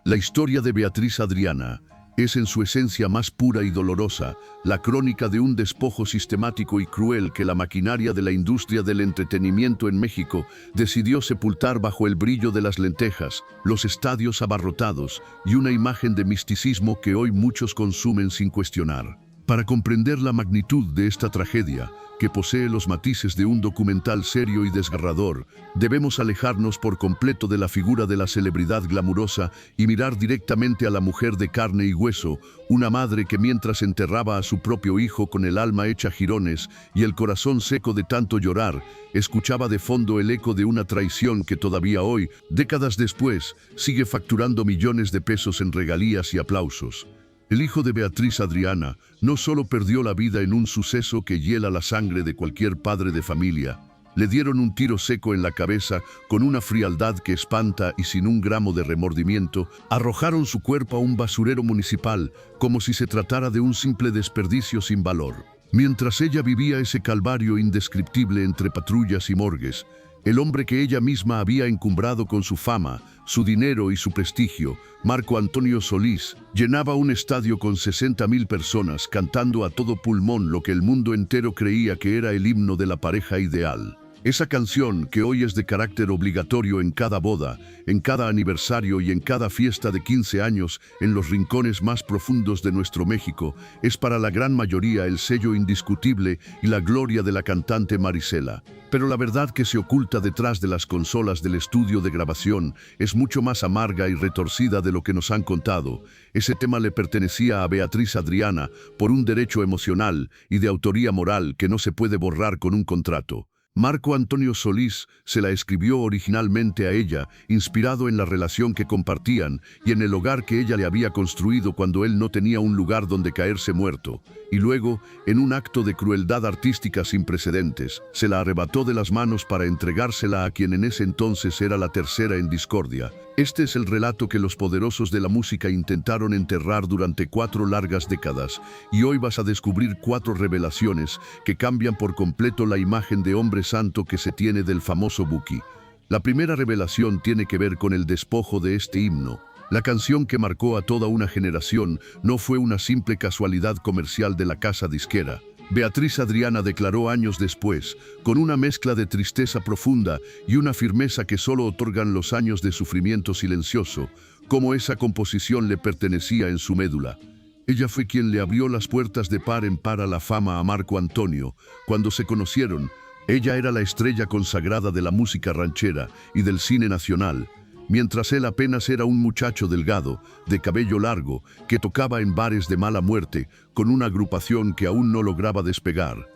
La historia de Beatriz Adriana es en su esencia más pura y dolorosa, la crónica de un despojo sistemático y cruel que la maquinaria de la industria del entretenimiento en México decidió sepultar bajo el brillo de las lentejas, los estadios abarrotados y una imagen de misticismo que hoy muchos consumen sin cuestionar. Para comprender la magnitud de esta tragedia, que posee los matices de un documental serio y desgarrador, debemos alejarnos por completo de la figura de la celebridad glamurosa y mirar directamente a la mujer de carne y hueso, una madre que mientras enterraba a su propio hijo con el alma hecha jirones y el corazón seco de tanto llorar, escuchaba de fondo el eco de una traición que todavía hoy, décadas después, sigue facturando millones de pesos en regalías y aplausos. El hijo de Beatriz Adriana no solo perdió la vida en un suceso que hiela la sangre de cualquier padre de familia, le dieron un tiro seco en la cabeza con una frialdad que espanta y sin un gramo de remordimiento, arrojaron su cuerpo a un basurero municipal como si se tratara de un simple desperdicio sin valor. Mientras ella vivía ese calvario indescriptible entre patrullas y morgues, el hombre que ella misma había encumbrado con su fama, su dinero y su prestigio, Marco Antonio Solís, llenaba un estadio con 60,000 personas cantando a todo pulmón lo que el mundo entero creía que era el himno de la pareja ideal. Esa canción, que hoy es de carácter obligatorio en cada boda, en cada aniversario y en cada fiesta de 15 años en los rincones más profundos de nuestro México, es para la gran mayoría el sello indiscutible y la gloria de la cantante Marisela. Pero la verdad que se oculta detrás de las consolas del estudio de grabación es mucho más amarga y retorcida de lo que nos han contado. Ese tema le pertenecía a Beatriz Adriana por un derecho emocional y de autoría moral que no se puede borrar con un contrato. Marco Antonio Solís se la escribió originalmente a ella, inspirado en la relación que compartían y en el hogar que ella le había construido cuando él no tenía un lugar donde caerse muerto. Y luego, en un acto de crueldad artística sin precedentes, se la arrebató de las manos para entregársela a quien en ese entonces era la tercera en discordia. Este es el relato que los poderosos de la música intentaron enterrar durante 4 largas décadas, y hoy vas a descubrir 4 revelaciones que cambian por completo la imagen de hombre santo que se tiene del famoso Buki. La primera revelación tiene que ver con el despojo de este himno. La canción que marcó a toda una generación no fue una simple casualidad comercial de la casa disquera. Beatriz Adriana declaró años después, con una mezcla de tristeza profunda y una firmeza que solo otorgan los años de sufrimiento silencioso, cómo esa composición le pertenecía en su médula. Ella fue quien le abrió las puertas de par en par a la fama a Marco Antonio. Cuando se conocieron, ella era la estrella consagrada de la música ranchera y del cine nacional, mientras él apenas era un muchacho delgado, de cabello largo, que tocaba en bares de mala muerte, con una agrupación que aún no lograba despegar.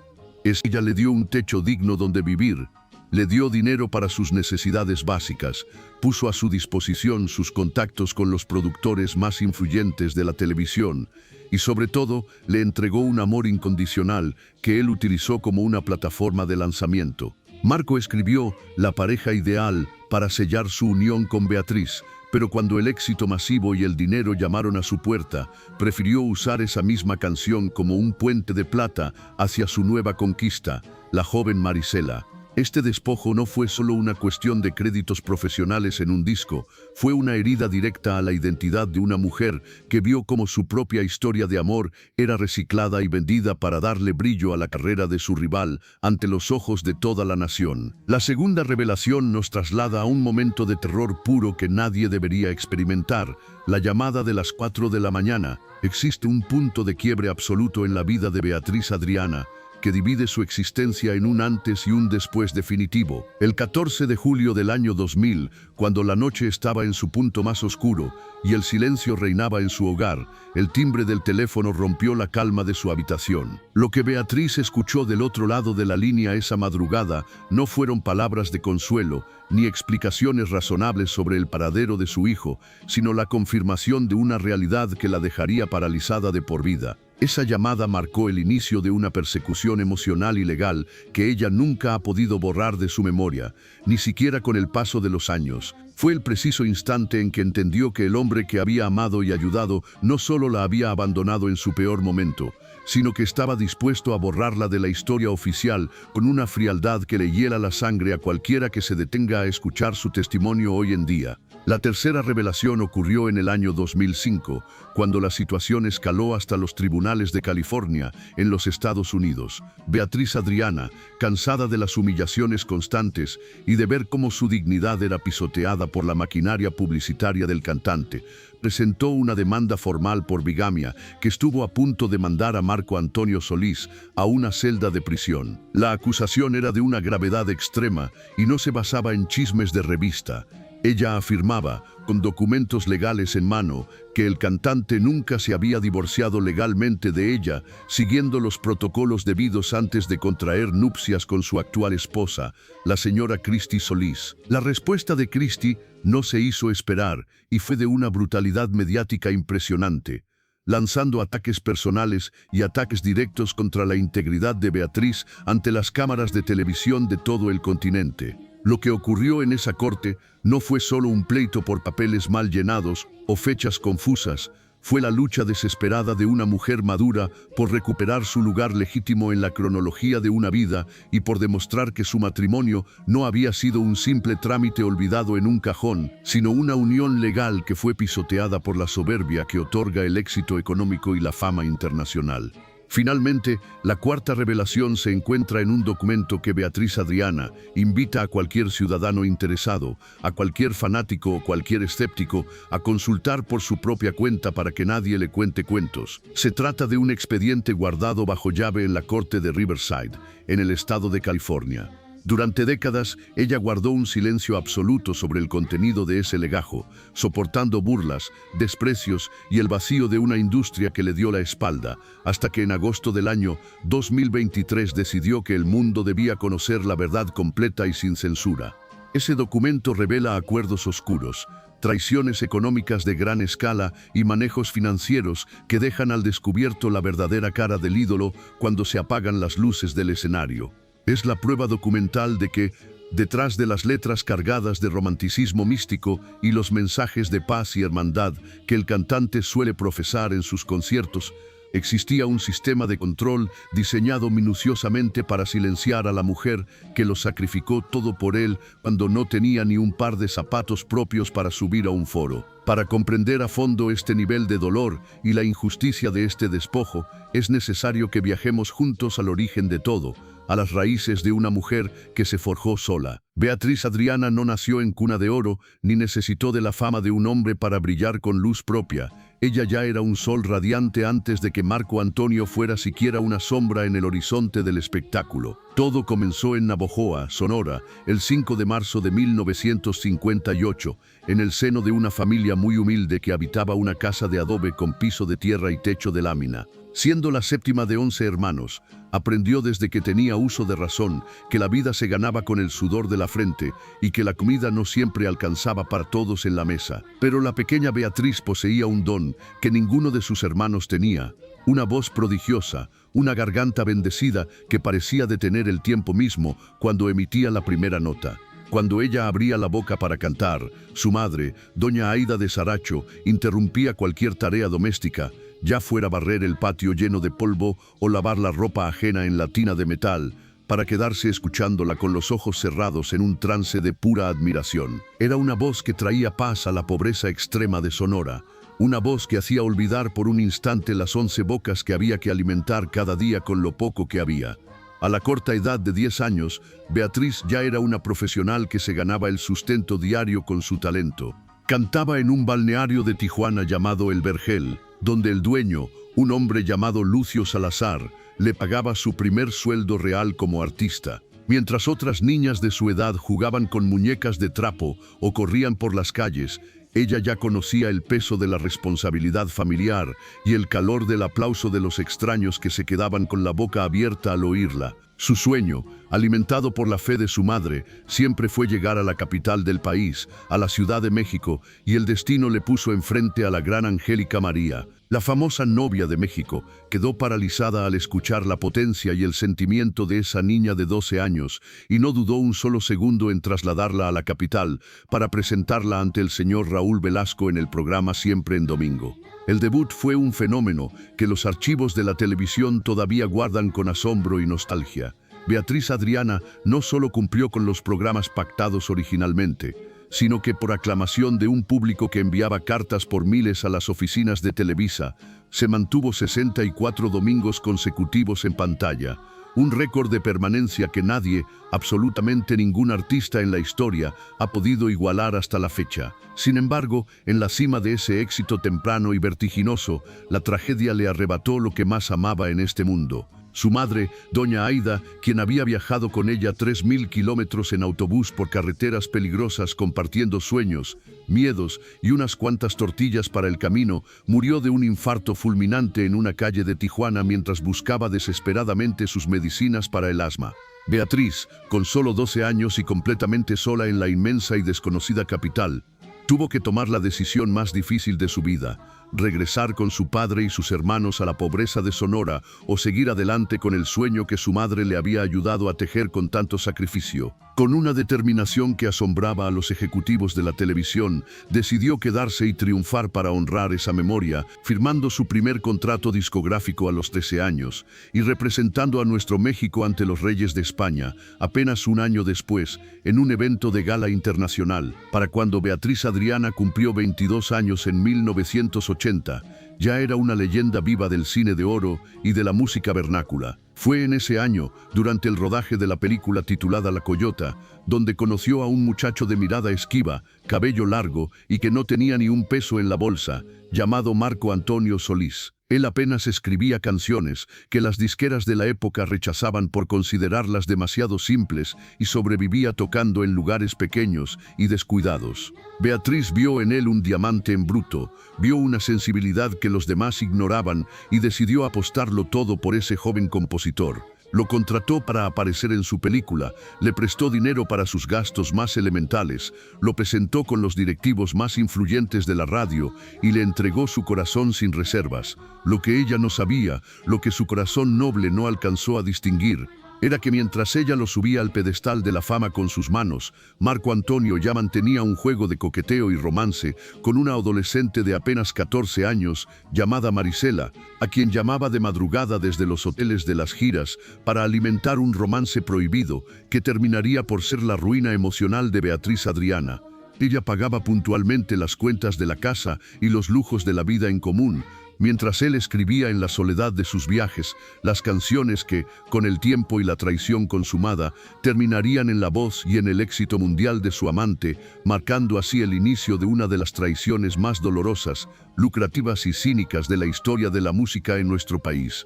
Ella le dio un techo digno donde vivir, le dio dinero para sus necesidades básicas, puso a su disposición sus contactos con los productores más influyentes de la televisión, y sobre todo le entregó un amor incondicional que él utilizó como una plataforma de lanzamiento. Marco escribió La pareja ideal para sellar su unión con Beatriz, pero cuando el éxito masivo y el dinero llamaron a su puerta, prefirió usar esa misma canción como un puente de plata hacia su nueva conquista, la joven Marisela. Este despojo no fue solo una cuestión de créditos profesionales en un disco, fue una herida directa a la identidad de una mujer que vio cómo su propia historia de amor era reciclada y vendida para darle brillo a la carrera de su rival ante los ojos de toda la nación. La segunda revelación nos traslada a un momento de terror puro que nadie debería experimentar, la llamada de las 4 de la mañana. Existe un punto de quiebre absoluto en la vida de Beatriz Adriana, que divide su existencia en un antes y un después definitivo. El 14 de julio del año 2000, cuando la noche estaba en su punto más oscuro y el silencio reinaba en su hogar, el timbre del teléfono rompió la calma de su habitación. Lo que Beatriz escuchó del otro lado de la línea esa madrugada no fueron palabras de consuelo, ni explicaciones razonables sobre el paradero de su hijo, sino la confirmación de una realidad que la dejaría paralizada de por vida. Esa llamada marcó el inicio de una persecución emocional y legal que ella nunca ha podido borrar de su memoria, ni siquiera con el paso de los años. Fue el preciso instante en que entendió que el hombre que había amado y ayudado no solo la había abandonado en su peor momento, sino que estaba dispuesto a borrarla de la historia oficial con una frialdad que le hiela la sangre a cualquiera que se detenga a escuchar su testimonio hoy en día. La tercera revelación ocurrió en el año 2005, cuando la situación escaló hasta los tribunales de California, en los Estados Unidos. Beatriz Adriana, cansada de las humillaciones constantes y de ver cómo su dignidad era pisoteada por la maquinaria publicitaria del cantante, presentó una demanda formal por bigamia que estuvo a punto de mandar a Marco Antonio Solís a una celda de prisión. La acusación era de una gravedad extrema y no se basaba en chismes de revista. Ella afirmaba, con documentos legales en mano, que el cantante nunca se había divorciado legalmente de ella, siguiendo los protocolos debidos antes de contraer nupcias con su actual esposa, la señora Christy Solís. La respuesta de Christy no se hizo esperar y fue de una brutalidad mediática impresionante, lanzando ataques personales y ataques directos contra la integridad de Beatriz ante las cámaras de televisión de todo el continente. Lo que ocurrió en esa corte no fue solo un pleito por papeles mal llenados o fechas confusas, fue la lucha desesperada de una mujer madura por recuperar su lugar legítimo en la cronología de una vida y por demostrar que su matrimonio no había sido un simple trámite olvidado en un cajón, sino una unión legal que fue pisoteada por la soberbia que otorga el éxito económico y la fama internacional. Finalmente, la cuarta revelación se encuentra en un documento que Beatriz Adriana invita a cualquier ciudadano interesado, a cualquier fanático o cualquier escéptico, a consultar por su propia cuenta para que nadie le cuente cuentos. Se trata de un expediente guardado bajo llave en la corte de Riverside, en el estado de California. Durante décadas, ella guardó un silencio absoluto sobre el contenido de ese legajo, soportando burlas, desprecios y el vacío de una industria que le dio la espalda, hasta que en agosto del año 2023 decidió que el mundo debía conocer la verdad completa y sin censura. Ese documento revela acuerdos oscuros, traiciones económicas de gran escala y manejos financieros que dejan al descubierto la verdadera cara del ídolo cuando se apagan las luces del escenario. Es la prueba documental de que, detrás de las letras cargadas de romanticismo místico y los mensajes de paz y hermandad que el cantante suele profesar en sus conciertos, existía un sistema de control diseñado minuciosamente para silenciar a la mujer que lo sacrificó todo por él cuando no tenía ni un par de zapatos propios para subir a un foro. Para comprender a fondo este nivel de dolor y la injusticia de este despojo, es necesario que viajemos juntos al origen de todo, a las raíces de una mujer que se forjó sola. Beatriz Adriana no nació en cuna de oro, ni necesitó de la fama de un hombre para brillar con luz propia. Ella ya era un sol radiante antes de que Marco Antonio fuera siquiera una sombra en el horizonte del espectáculo. Todo comenzó en Navojoa, Sonora, el 5 de marzo de 1958, en el seno de una familia muy humilde que habitaba una casa de adobe con piso de tierra y techo de lámina. Siendo la séptima de 11 hermanos, aprendió desde que tenía uso de razón que la vida se ganaba con el sudor de la frente y que la comida no siempre alcanzaba para todos en la mesa. Pero la pequeña Beatriz poseía un don que ninguno de sus hermanos tenía, una voz prodigiosa, una garganta bendecida que parecía detener el tiempo mismo cuando emitía la primera nota. Cuando ella abría la boca para cantar, su madre, doña Aida de Saracho, interrumpía cualquier tarea doméstica, ya fuera barrer el patio lleno de polvo o lavar la ropa ajena en la tina de metal, para quedarse escuchándola con los ojos cerrados en un trance de pura admiración. Era una voz que traía paz a la pobreza extrema de Sonora, una voz que hacía olvidar por un instante las 11 bocas que había que alimentar cada día con lo poco que había. A la corta edad de 10 años, Beatriz ya era una profesional que se ganaba el sustento diario con su talento. Cantaba en un balneario de Tijuana llamado El Vergel, donde el dueño, un hombre llamado Lucio Salazar, le pagaba su primer sueldo real como artista. Mientras otras niñas de su edad jugaban con muñecas de trapo o corrían por las calles, ella ya conocía el peso de la responsabilidad familiar y el calor del aplauso de los extraños que se quedaban con la boca abierta al oírla. Su sueño, alimentado por la fe de su madre, siempre fue llegar a la capital del país, a la Ciudad de México, y el destino le puso enfrente a la gran Angélica María. La famosa novia de México quedó paralizada al escuchar la potencia y el sentimiento de esa niña de 12 años y no dudó un solo segundo en trasladarla a la capital para presentarla ante el señor Raúl Velasco en el programa Siempre en Domingo. El debut fue un fenómeno que los archivos de la televisión todavía guardan con asombro y nostalgia. Beatriz Adriana no solo cumplió con los programas pactados originalmente, sino que por aclamación de un público que enviaba cartas por miles a las oficinas de Televisa, se mantuvo 64 domingos consecutivos en pantalla, un récord de permanencia que nadie, absolutamente ningún artista en la historia, ha podido igualar hasta la fecha. Sin embargo, en la cima de ese éxito temprano y vertiginoso, la tragedia le arrebató lo que más amaba en este mundo. Su madre, doña Aida, quien había viajado con ella 3.000 kilómetros en autobús por carreteras peligrosas compartiendo sueños, miedos y unas cuantas tortillas para el camino, murió de un infarto fulminante en una calle de Tijuana mientras buscaba desesperadamente sus medicinas para el asma. Beatriz, con solo 12 años y completamente sola en la inmensa y desconocida capital, tuvo que tomar la decisión más difícil de su vida: regresar con su padre y sus hermanos a la pobreza de Sonora o seguir adelante con el sueño que su madre le había ayudado a tejer con tanto sacrificio. Con una determinación que asombraba a los ejecutivos de la televisión, decidió quedarse y triunfar para honrar esa memoria, firmando su primer contrato discográfico a los 13 años y representando a nuestro México ante los reyes de España, apenas un año después, en un evento de gala internacional. Para cuando Beatriz Adriana cumplió 22 años en 1980, ya era una leyenda viva del cine de oro y de la música vernácula. Fue en ese año, durante el rodaje de la película titulada La Coyota, donde conoció a un muchacho de mirada esquiva, cabello largo y que no tenía ni un peso en la bolsa, llamado Marco Antonio Solís. Él apenas escribía canciones que las disqueras de la época rechazaban por considerarlas demasiado simples y sobrevivía tocando en lugares pequeños y descuidados. Beatriz vio en él un diamante en bruto, vio una sensibilidad que los demás ignoraban y decidió apostarlo todo por ese joven compositor. Lo contrató para aparecer en su película, le prestó dinero para sus gastos más elementales, lo presentó con los directivos más influyentes de la radio y le entregó su corazón sin reservas. Lo que ella no sabía, lo que su corazón noble no alcanzó a distinguir, era que mientras ella lo subía al pedestal de la fama con sus manos, Marco Antonio ya mantenía un juego de coqueteo y romance con una adolescente de apenas 14 años llamada Marisela, a quien llamaba de madrugada desde los hoteles de las giras para alimentar un romance prohibido que terminaría por ser la ruina emocional de Beatriz Adriana. Ella pagaba puntualmente las cuentas de la casa y los lujos de la vida en común, mientras él escribía en la soledad de sus viajes las canciones que, con el tiempo y la traición consumada, terminarían en la voz y en el éxito mundial de su amante, marcando así el inicio de una de las traiciones más dolorosas, lucrativas y cínicas de la historia de la música en nuestro país.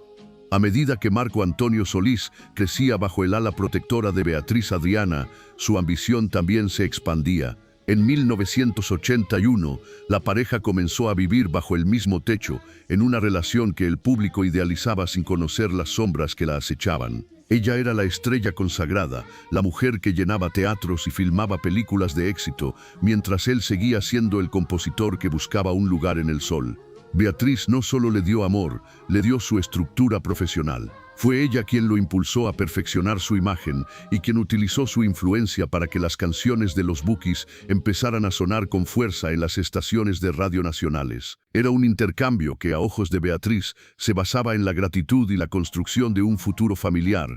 A medida que Marco Antonio Solís crecía bajo el ala protectora de Beatriz Adriana, su ambición también se expandía. En 1981, la pareja comenzó a vivir bajo el mismo techo, en una relación que el público idealizaba sin conocer las sombras que la acechaban. Ella era la estrella consagrada, la mujer que llenaba teatros y filmaba películas de éxito, mientras él seguía siendo el compositor que buscaba un lugar en el sol. Beatriz no solo le dio amor, le dio su estructura profesional. Fue ella quien lo impulsó a perfeccionar su imagen y quien utilizó su influencia para que las canciones de los Bukis empezaran a sonar con fuerza en las estaciones de radio nacionales. Era un intercambio que, a ojos de Beatriz, se basaba en la gratitud y la construcción de un futuro familiar,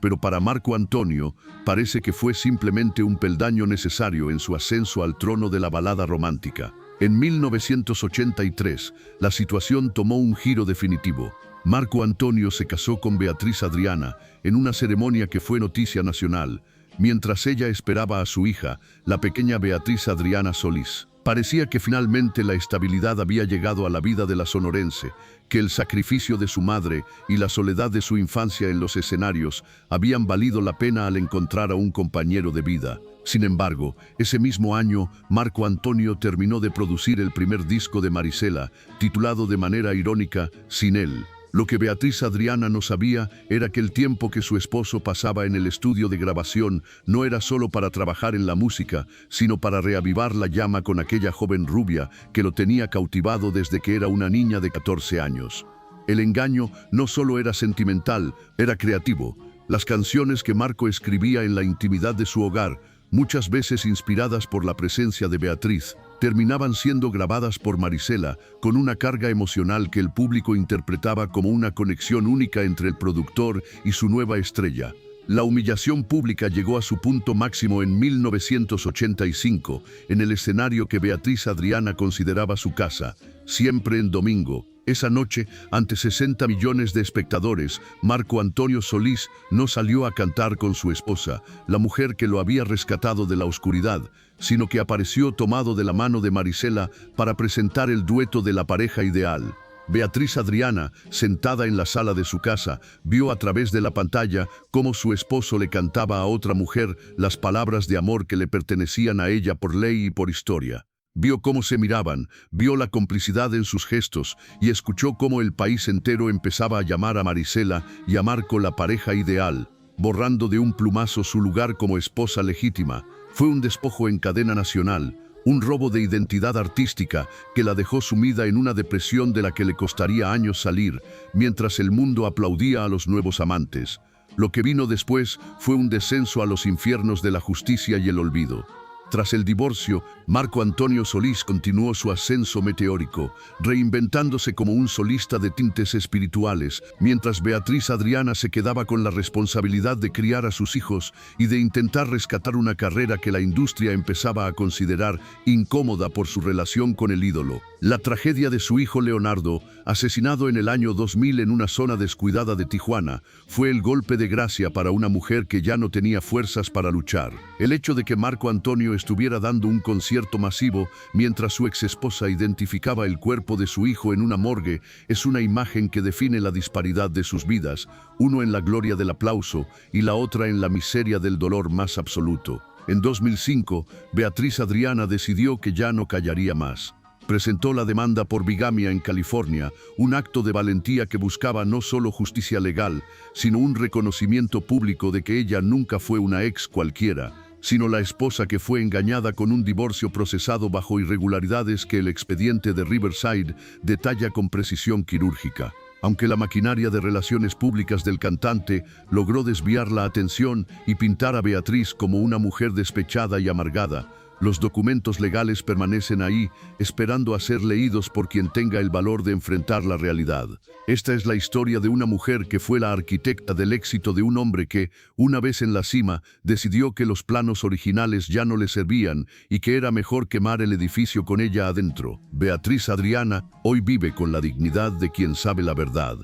pero para Marco Antonio parece que fue simplemente un peldaño necesario en su ascenso al trono de la balada romántica. En 1983, la situación tomó un giro definitivo. Marco Antonio se casó con Beatriz Adriana en una ceremonia que fue noticia nacional, mientras ella esperaba a su hija, la pequeña Beatriz Adriana Solís. Parecía que finalmente la estabilidad había llegado a la vida de la sonorense, que el sacrificio de su madre y la soledad de su infancia en los escenarios habían valido la pena al encontrar a un compañero de vida. Sin embargo, ese mismo año, Marco Antonio terminó de producir el primer disco de Marisela, titulado de manera irónica, Sin él. Lo que Beatriz Adriana no sabía era que el tiempo que su esposo pasaba en el estudio de grabación no era solo para trabajar en la música, sino para reavivar la llama con aquella joven rubia que lo tenía cautivado desde que era una niña de 14 años. El engaño no solo era sentimental, era creativo. Las canciones que Marco escribía en la intimidad de su hogar, muchas veces inspiradas por la presencia de Beatriz, terminaban siendo grabadas por Marisela con una carga emocional que el público interpretaba como una conexión única entre el productor y su nueva estrella. La humillación pública llegó a su punto máximo en 1985, en el escenario que Beatriz Adriana consideraba su casa, siempre en domingo. Esa noche, ante 60 millones de espectadores, Marco Antonio Solís no salió a cantar con su esposa, la mujer que lo había rescatado de la oscuridad, sino que apareció tomado de la mano de Marisela para presentar el dueto de la pareja ideal. Beatriz Adriana, sentada en la sala de su casa, vio a través de la pantalla cómo su esposo le cantaba a otra mujer las palabras de amor que le pertenecían a ella por ley y por historia. Vio cómo se miraban, vio la complicidad en sus gestos y escuchó cómo el país entero empezaba a llamar a Marisela y a Marco la pareja ideal, borrando de un plumazo su lugar como esposa legítima. Fue un despojo en cadena nacional, un robo de identidad artística que la dejó sumida en una depresión de la que le costaría años salir, mientras el mundo aplaudía a los nuevos amantes. Lo que vino después fue un descenso a los infiernos de la justicia y el olvido. Tras el divorcio, Marco Antonio Solís continuó su ascenso meteórico, reinventándose como un solista de tintes espirituales, mientras Beatriz Adriana se quedaba con la responsabilidad de criar a sus hijos y de intentar rescatar una carrera que la industria empezaba a considerar incómoda por su relación con el ídolo. La tragedia de su hijo Leonardo, asesinado en el año 2000 en una zona descuidada de Tijuana, fue el golpe de gracia para una mujer que ya no tenía fuerzas para luchar. El hecho de que Marco Antonio estuviera dando un concierto masivo mientras su exesposa identificaba el cuerpo de su hijo en una morgue es una imagen que define la disparidad de sus vidas, uno en la gloria del aplauso y la otra en la miseria del dolor más absoluto. En 2005, Beatriz Adriana decidió que ya no callaría más. Presentó la demanda por bigamia en California, un acto de valentía que buscaba no solo justicia legal, sino un reconocimiento público de que ella nunca fue una ex cualquiera, sino la esposa que fue engañada con un divorcio procesado bajo irregularidades que el expediente de Riverside detalla con precisión quirúrgica. Aunque la maquinaria de relaciones públicas del cantante logró desviar la atención y pintar a Beatriz como una mujer despechada y amargada, los documentos legales permanecen ahí, esperando a ser leídos por quien tenga el valor de enfrentar la realidad. Esta es la historia de una mujer que fue la arquitecta del éxito de un hombre que, una vez en la cima, decidió que los planos originales ya no le servían y que era mejor quemar el edificio con ella adentro. Beatriz Adriana hoy vive con la dignidad de quien sabe la verdad.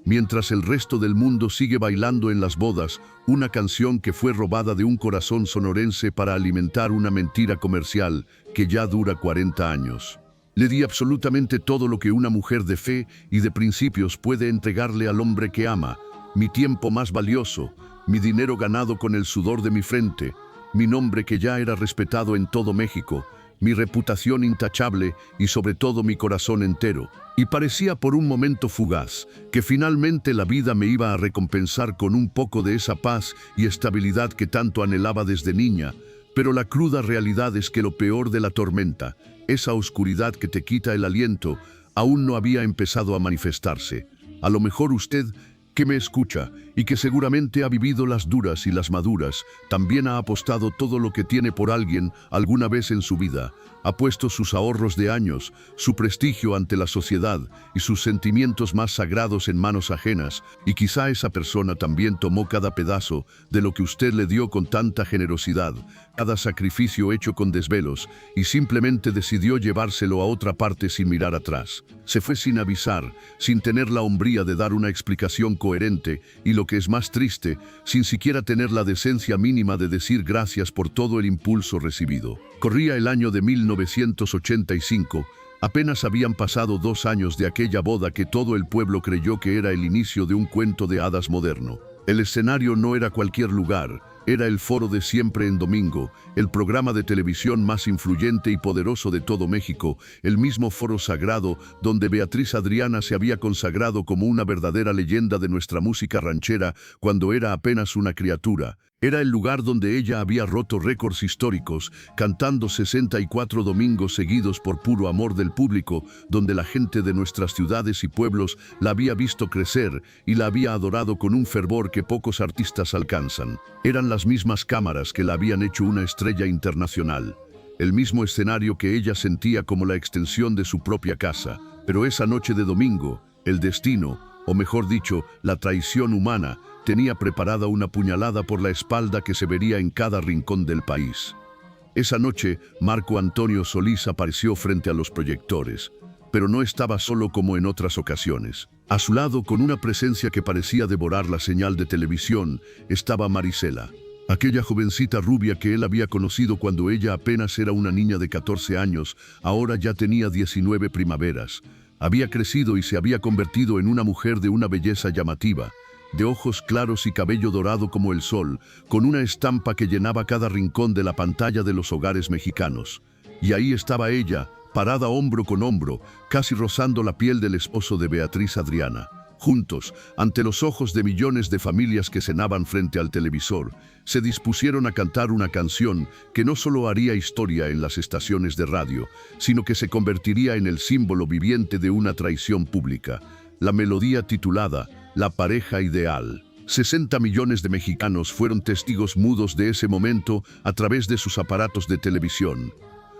Mientras el resto del mundo sigue bailando en las bodas, una canción que fue robada de un corazón sonorense para alimentar una mentira comercial que ya dura 40 años. Le di absolutamente todo lo que una mujer de fe y de principios puede entregarle al hombre que ama, mi tiempo más valioso, mi dinero ganado con el sudor de mi frente, mi nombre que ya era respetado en todo México, mi reputación intachable y sobre todo mi corazón entero. Y parecía por un momento fugaz, que finalmente la vida me iba a recompensar con un poco de esa paz y estabilidad que tanto anhelaba desde niña, pero la cruda realidad es que lo peor de la tormenta, esa oscuridad que te quita el aliento, aún no había empezado a manifestarse. A lo mejor usted, que me escucha y que seguramente ha vivido las duras y las maduras, también ha apostado todo lo que tiene por alguien alguna vez en su vida. Ha puesto sus ahorros de años, su prestigio ante la sociedad y sus sentimientos más sagrados en manos ajenas, y quizá esa persona también tomó cada pedazo de lo que usted le dio con tanta generosidad, cada sacrificio hecho con desvelos, y simplemente decidió llevárselo a otra parte sin mirar atrás. Se fue sin avisar, sin tener la hombría de dar una explicación coherente, y lo que es más triste, sin siquiera tener la decencia mínima de decir gracias por todo el impulso recibido. Corría el año de 1985, apenas habían pasado 2 años de aquella boda que todo el pueblo creyó que era el inicio de un cuento de hadas moderno. El escenario no era cualquier lugar, era el Foro de Siempre en Domingo, el programa de televisión más influyente y poderoso de todo México, el mismo foro sagrado donde Beatriz Adriana se había consagrado como una verdadera leyenda de nuestra música ranchera cuando era apenas una criatura. Era el lugar donde ella había roto récords históricos, cantando 64 domingos seguidos por puro amor del público, donde la gente de nuestras ciudades y pueblos la había visto crecer y la había adorado con un fervor que pocos artistas alcanzan. Eran las mismas cámaras que la habían hecho una estrella internacional. El mismo escenario que ella sentía como la extensión de su propia casa. Pero esa noche de domingo, el destino, o mejor dicho, la traición humana, tenía preparada una puñalada por la espalda que se vería en cada rincón del país. Esa noche, Marco Antonio Solís apareció frente a los proyectores, pero no estaba solo como en otras ocasiones. A su lado, con una presencia que parecía devorar la señal de televisión, estaba Marisela, aquella jovencita rubia que él había conocido cuando ella apenas era una niña de 14 años, ahora ya tenía 19 primaveras. Había crecido y se había convertido en una mujer de una belleza llamativa, de ojos claros y cabello dorado como el sol, con una estampa que llenaba cada rincón de la pantalla de los hogares mexicanos. Y ahí estaba ella, parada hombro con hombro, casi rozando la piel del esposo de Beatriz Adriana. Juntos, ante los ojos de millones de familias que cenaban frente al televisor, se dispusieron a cantar una canción que no solo haría historia en las estaciones de radio, sino que se convertiría en el símbolo viviente de una traición pública. La melodía titulada La pareja ideal. 60 millones de mexicanos fueron testigos mudos de ese momento a través de sus aparatos de televisión.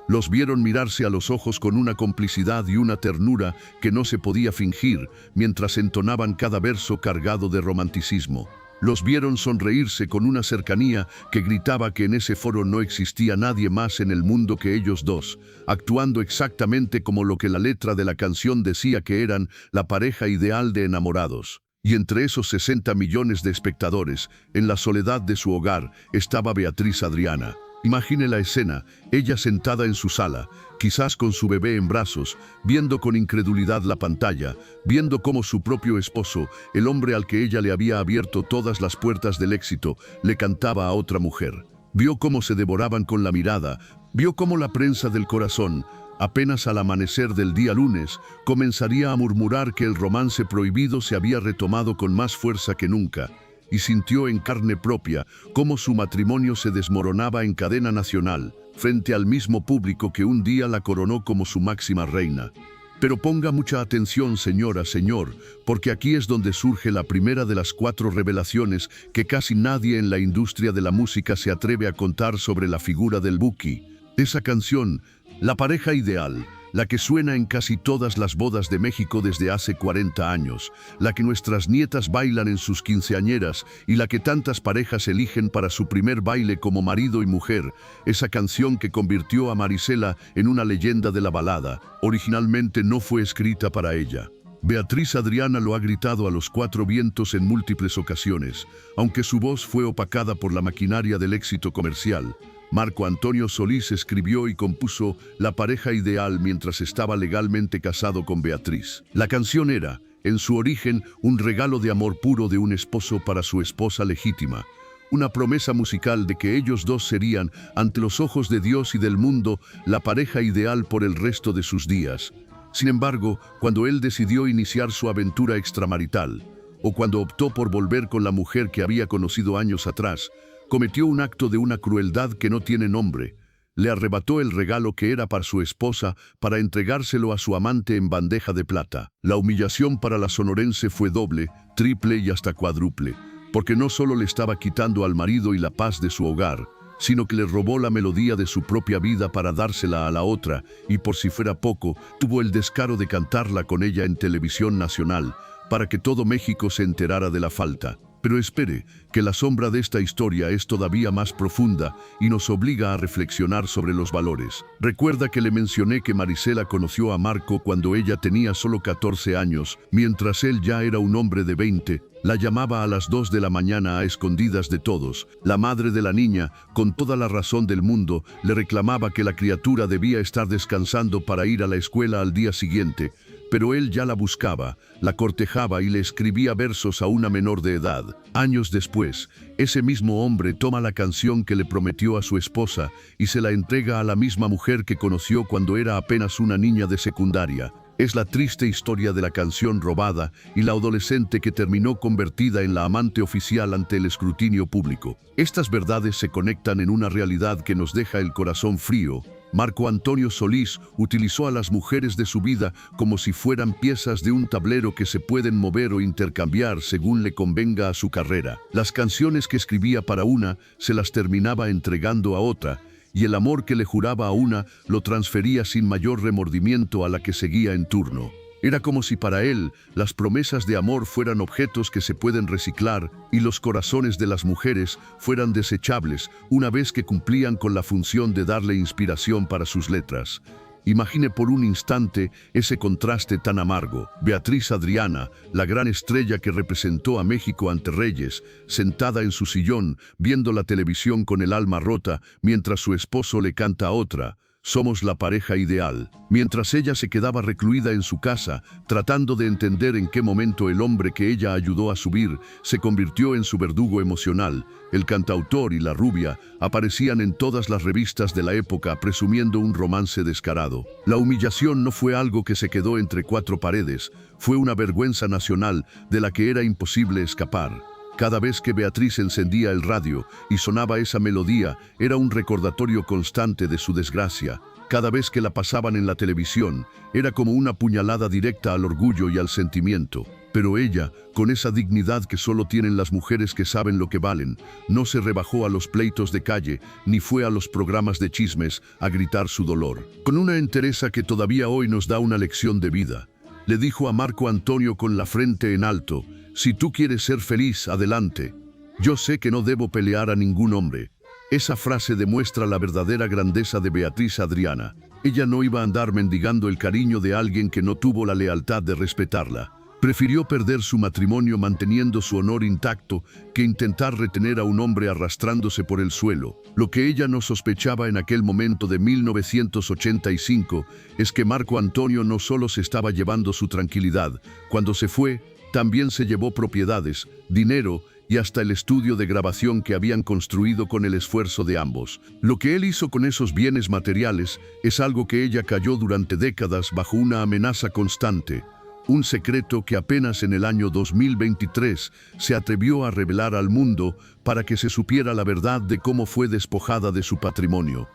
Los vieron mirarse a los ojos con una complicidad y una ternura que no se podía fingir mientras entonaban cada verso cargado de romanticismo. Los vieron sonreírse con una cercanía que gritaba que en ese foro no existía nadie más en el mundo que ellos dos, actuando exactamente como lo que la letra de la canción decía que eran la pareja ideal de enamorados. Y entre esos 60 millones de espectadores, en la soledad de su hogar, estaba Beatriz Adriana. Imagine la escena, ella sentada en su sala, quizás con su bebé en brazos, viendo con incredulidad la pantalla, viendo cómo su propio esposo, el hombre al que ella le había abierto todas las puertas del éxito, le cantaba a otra mujer. Vio cómo se devoraban con la mirada, vio cómo la prensa del corazón, apenas al amanecer del día lunes, comenzaría a murmurar que el romance prohibido se había retomado con más fuerza que nunca, y sintió en carne propia cómo su matrimonio se desmoronaba en cadena nacional, frente al mismo público que un día la coronó como su máxima reina. Pero ponga mucha atención, señora, señor, porque aquí es donde surge la primera de las 4 revelaciones que casi nadie en la industria de la música se atreve a contar sobre la figura del Buki. Esa canción, La pareja ideal, la que suena en casi todas las bodas de México desde hace 40 años, la que nuestras nietas bailan en sus quinceañeras y la que tantas parejas eligen para su primer baile como marido y mujer, esa canción que convirtió a Marisela en una leyenda de la balada, originalmente no fue escrita para ella. Beatriz Adriana lo ha gritado a los 4 vientos en múltiples ocasiones, aunque su voz fue opacada por la maquinaria del éxito comercial. Marco Antonio Solís escribió y compuso La pareja ideal mientras estaba legalmente casado con Beatriz. La canción era, en su origen, un regalo de amor puro de un esposo para su esposa legítima, una promesa musical de que ellos dos serían, ante los ojos de Dios y del mundo, la pareja ideal por el resto de sus días. Sin embargo, cuando él decidió iniciar su aventura extramarital, o cuando optó por volver con la mujer que había conocido años atrás, cometió un acto de una crueldad que no tiene nombre. Le arrebató el regalo que era para su esposa para entregárselo a su amante en bandeja de plata. La humillación para la sonorense fue doble, triple y hasta cuádruple, porque no solo le estaba quitando al marido y la paz de su hogar, sino que le robó la melodía de su propia vida para dársela a la otra, y por si fuera poco, tuvo el descaro de cantarla con ella en televisión nacional, para que todo México se enterara de la falta. Pero espere, que la sombra de esta historia es todavía más profunda y nos obliga a reflexionar sobre los valores. Recuerda que le mencioné que Marisela conoció a Marco cuando ella tenía solo 14 años, mientras él ya era un hombre de 20. La llamaba a las 2 de la mañana a escondidas de todos. La madre de la niña, con toda la razón del mundo, le reclamaba que la criatura debía estar descansando para ir a la escuela al día siguiente. Pero él ya la buscaba, la cortejaba y le escribía versos a una menor de edad. Años después, ese mismo hombre toma la canción que le prometió a su esposa y se la entrega a la misma mujer que conoció cuando era apenas una niña de secundaria. Es la triste historia de la canción robada y la adolescente que terminó convertida en la amante oficial ante el escrutinio público. Estas verdades se conectan en una realidad que nos deja el corazón frío. Marco Antonio Solís utilizó a las mujeres de su vida como si fueran piezas de un tablero que se pueden mover o intercambiar según le convenga a su carrera. Las canciones que escribía para una se las terminaba entregando a otra, y el amor que le juraba a una lo transfería sin mayor remordimiento a la que seguía en turno. Era como si para él las promesas de amor fueran objetos que se pueden reciclar y los corazones de las mujeres fueran desechables una vez que cumplían con la función de darle inspiración para sus letras. Imagine por un instante ese contraste tan amargo. Beatriz Adriana, la gran estrella que representó a México ante reyes, sentada en su sillón, viendo la televisión con el alma rota, mientras su esposo le canta a otra. Somos la pareja ideal. Mientras ella se quedaba recluida en su casa, tratando de entender en qué momento el hombre que ella ayudó a subir se convirtió en su verdugo emocional, el cantautor y la rubia aparecían en todas las revistas de la época presumiendo un romance descarado. La humillación no fue algo que se quedó entre cuatro paredes, fue una vergüenza nacional de la que era imposible escapar. Cada vez que Beatriz encendía el radio y sonaba esa melodía, era un recordatorio constante de su desgracia. Cada vez que la pasaban en la televisión, era como una puñalada directa al orgullo y al sentimiento. Pero ella, con esa dignidad que solo tienen las mujeres que saben lo que valen, no se rebajó a los pleitos de calle, ni fue a los programas de chismes a gritar su dolor. Con una entereza que todavía hoy nos da una lección de vida, le dijo a Marco Antonio con la frente en alto: si tú quieres ser feliz, adelante. Yo sé que no debo pelear a ningún hombre. Esa frase demuestra la verdadera grandeza de Beatriz Adriana. Ella no iba a andar mendigando el cariño de alguien que no tuvo la lealtad de respetarla. Prefirió perder su matrimonio manteniendo su honor intacto que intentar retener a un hombre arrastrándose por el suelo. Lo que ella no sospechaba en aquel momento de 1985 es que Marco Antonio no solo se estaba llevando su tranquilidad. Cuando se fue, también se llevó propiedades, dinero y hasta el estudio de grabación que habían construido con el esfuerzo de ambos. Lo que él hizo con esos bienes materiales es algo que ella cayó durante décadas bajo una amenaza constante. Un secreto que apenas en el año 2023 se atrevió a revelar al mundo para que se supiera la verdad de cómo fue despojada de su patrimonio.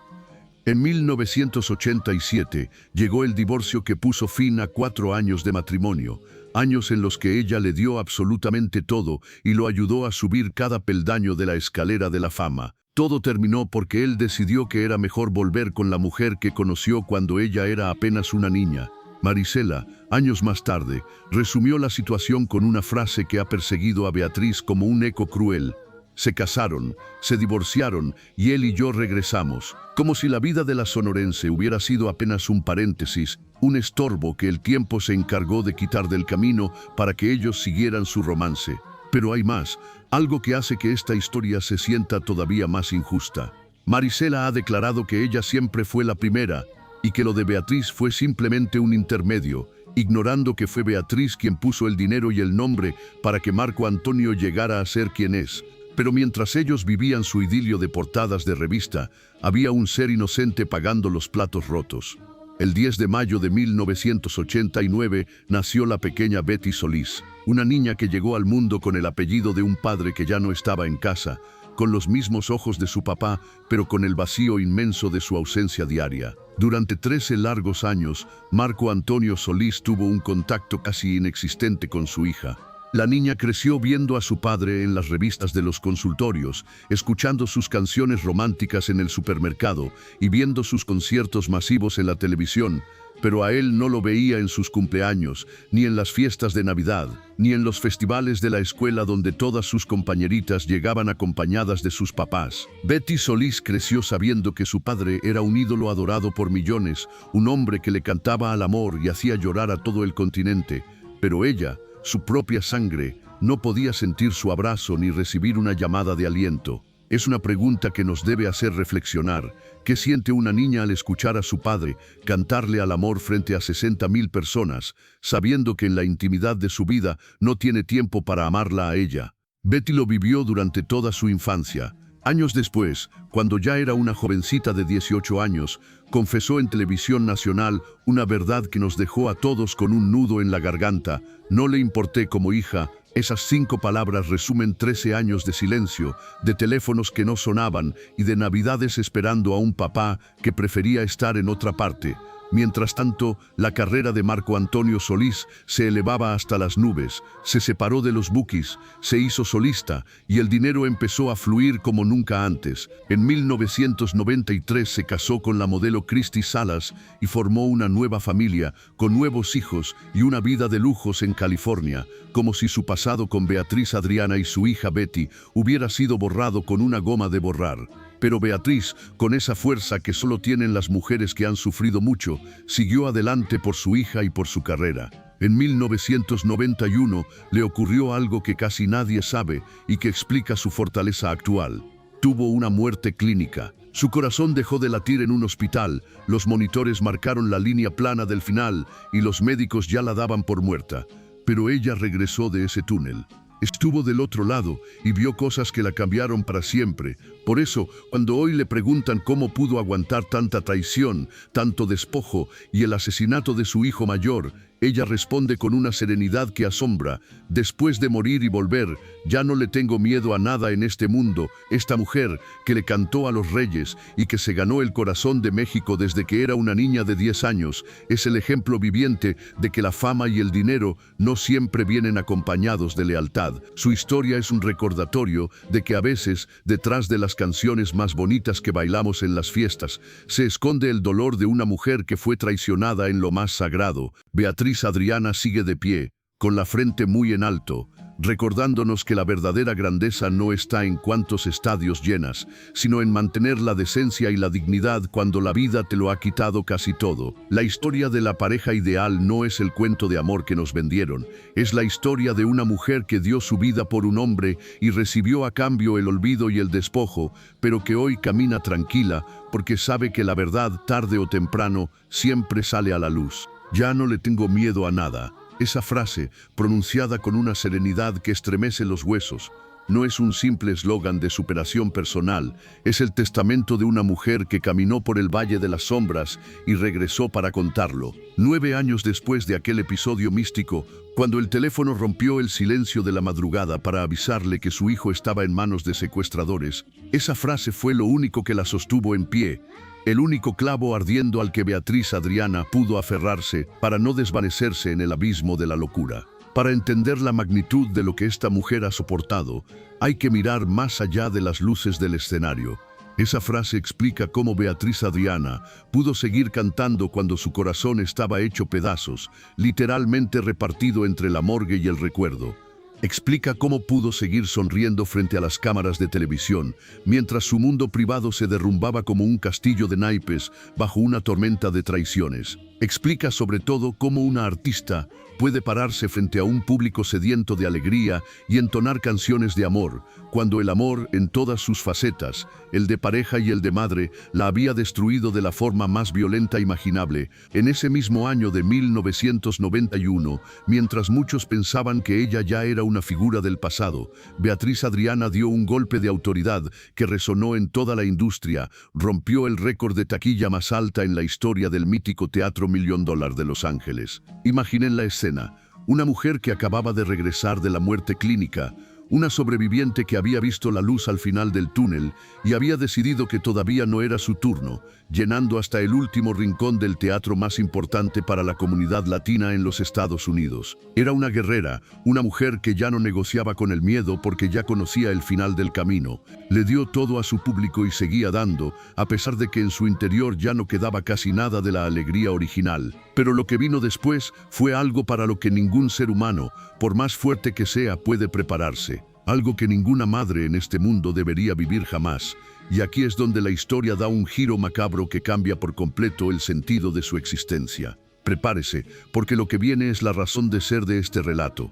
En 1987 llegó el divorcio que puso fin a 4 años de matrimonio, años en los que ella le dio absolutamente todo y lo ayudó a subir cada peldaño de la escalera de la fama. Todo terminó porque él decidió que era mejor volver con la mujer que conoció cuando ella era apenas una niña. Marisela, años más tarde, resumió la situación con una frase que ha perseguido a Beatriz como un eco cruel. Se casaron, se divorciaron y él y yo regresamos, como si la vida de la sonorense hubiera sido apenas un paréntesis, un estorbo que el tiempo se encargó de quitar del camino para que ellos siguieran su romance. Pero hay más, algo que hace que esta historia se sienta todavía más injusta. Marisela ha declarado que ella siempre fue la primera y que lo de Beatriz fue simplemente un intermedio, ignorando que fue Beatriz quien puso el dinero y el nombre para que Marco Antonio llegara a ser quien es. Pero mientras ellos vivían su idilio de portadas de revista, había un ser inocente pagando los platos rotos. El 10 de mayo de 1989 nació la pequeña Betty Solís, una niña que llegó al mundo con el apellido de un padre que ya no estaba en casa, con los mismos ojos de su papá, pero con el vacío inmenso de su ausencia diaria. Durante 13 largos años, Marco Antonio Solís tuvo un contacto casi inexistente con su hija. La niña creció viendo a su padre en las revistas de los consultorios, escuchando sus canciones románticas en el supermercado y viendo sus conciertos masivos en la televisión, pero a él no lo veía en sus cumpleaños, ni en las fiestas de Navidad, ni en los festivales de la escuela donde todas sus compañeritas llegaban acompañadas de sus papás. Betty Solís creció sabiendo que su padre era un ídolo adorado por millones, un hombre que le cantaba al amor y hacía llorar a todo el continente, pero ella, su propia sangre, no podía sentir su abrazo ni recibir una llamada de aliento. Es una pregunta que nos debe hacer reflexionar. ¿Qué siente una niña al escuchar a su padre cantarle al amor frente a 60,000 personas, sabiendo que en la intimidad de su vida no tiene tiempo para amarla a ella? Betty lo vivió durante toda su infancia. Años después, cuando ya era una jovencita de 18 años, confesó en televisión nacional una verdad que nos dejó a todos con un nudo en la garganta. No le importé como hija. Esas 5 palabras resumen 13 años de silencio, de teléfonos que no sonaban y de navidades esperando a un papá que prefería estar en otra parte. Mientras tanto, la carrera de Marco Antonio Solís se elevaba hasta las nubes, se separó de los Bukis, se hizo solista y el dinero empezó a fluir como nunca antes. En 1993 se casó con la modelo Christy Salas y formó una nueva familia, con nuevos hijos y una vida de lujos en California, como si su pasado con Beatriz Adriana y su hija Betty hubiera sido borrado con una goma de borrar. Pero Beatriz, con esa fuerza que solo tienen las mujeres que han sufrido mucho, siguió adelante por su hija y por su carrera. En 1991 le ocurrió algo que casi nadie sabe y que explica su fortaleza actual. Tuvo una muerte clínica. Su corazón dejó de latir en un hospital, los monitores marcaron la línea plana del final y los médicos ya la daban por muerta. Pero ella regresó de ese túnel. Estuvo del otro lado y vio cosas que la cambiaron para siempre. Por eso, cuando hoy le preguntan cómo pudo aguantar tanta traición, tanto despojo y el asesinato de su hijo mayor, ella responde con una serenidad que asombra: después de morir y volver, ya no le tengo miedo a nada en este mundo. Esta mujer que le cantó a los reyes y que se ganó el corazón de México desde que era una niña de 10 años, es el ejemplo viviente de que la fama y el dinero no siempre vienen acompañados de lealtad. Su historia es un recordatorio de que a veces, detrás de las canciones más bonitas que bailamos en las fiestas, se esconde el dolor de una mujer que fue traicionada en lo más sagrado. Beatriz Adriana sigue de pie, con la frente muy en alto, recordándonos que la verdadera grandeza no está en cuántos estadios llenas, sino en mantener la decencia y la dignidad cuando la vida te lo ha quitado casi todo. La historia de la pareja ideal no es el cuento de amor que nos vendieron, es la historia de una mujer que dio su vida por un hombre y recibió a cambio el olvido y el despojo, pero que hoy camina tranquila porque sabe que la verdad, tarde o temprano, siempre sale a la luz. Ya no le tengo miedo a nada. Esa frase, pronunciada con una serenidad que estremece los huesos, no es un simple eslogan de superación personal, es el testamento de una mujer que caminó por el Valle de las Sombras y regresó para contarlo. 9 años después de aquel episodio místico, cuando el teléfono rompió el silencio de la madrugada para avisarle que su hijo estaba en manos de secuestradores, esa frase fue lo único que la sostuvo en pie, el único clavo ardiendo al que Beatriz Adriana pudo aferrarse para no desvanecerse en el abismo de la locura. Para entender la magnitud de lo que esta mujer ha soportado, hay que mirar más allá de las luces del escenario. Esa frase explica cómo Beatriz Adriana pudo seguir cantando cuando su corazón estaba hecho pedazos, literalmente repartido entre la morgue y el recuerdo. Explica cómo pudo seguir sonriendo frente a las cámaras de televisión, mientras su mundo privado se derrumbaba como un castillo de naipes bajo una tormenta de traiciones. Explica sobre todo cómo una artista puede pararse frente a un público sediento de alegría y entonar canciones de amor, cuando el amor, en todas sus facetas, el de pareja y el de madre, la había destruido de la forma más violenta imaginable. En ese mismo año de 1991, mientras muchos pensaban que ella ya era una figura del pasado, Beatriz Adriana dio un golpe de autoridad que resonó en toda la industria, rompió el récord de taquilla más alta en la historia del mítico Teatro $1 Millón de Los Ángeles. Imaginen la escena: una mujer que acababa de regresar de la muerte clínica, una sobreviviente que había visto la luz al final del túnel y había decidido que todavía no era su turno, llenando hasta el último rincón del teatro más importante para la comunidad latina en los Estados Unidos. Era una guerrera, una mujer que ya no negociaba con el miedo porque ya conocía el final del camino. Le dio todo a su público y seguía dando, a pesar de que en su interior ya no quedaba casi nada de la alegría original. Pero lo que vino después fue algo para lo que ningún ser humano, por más fuerte que sea, puede prepararse. Algo que ninguna madre en este mundo debería vivir jamás. Y aquí es donde la historia da un giro macabro que cambia por completo el sentido de su existencia. Prepárese, porque lo que viene es la razón de ser de este relato.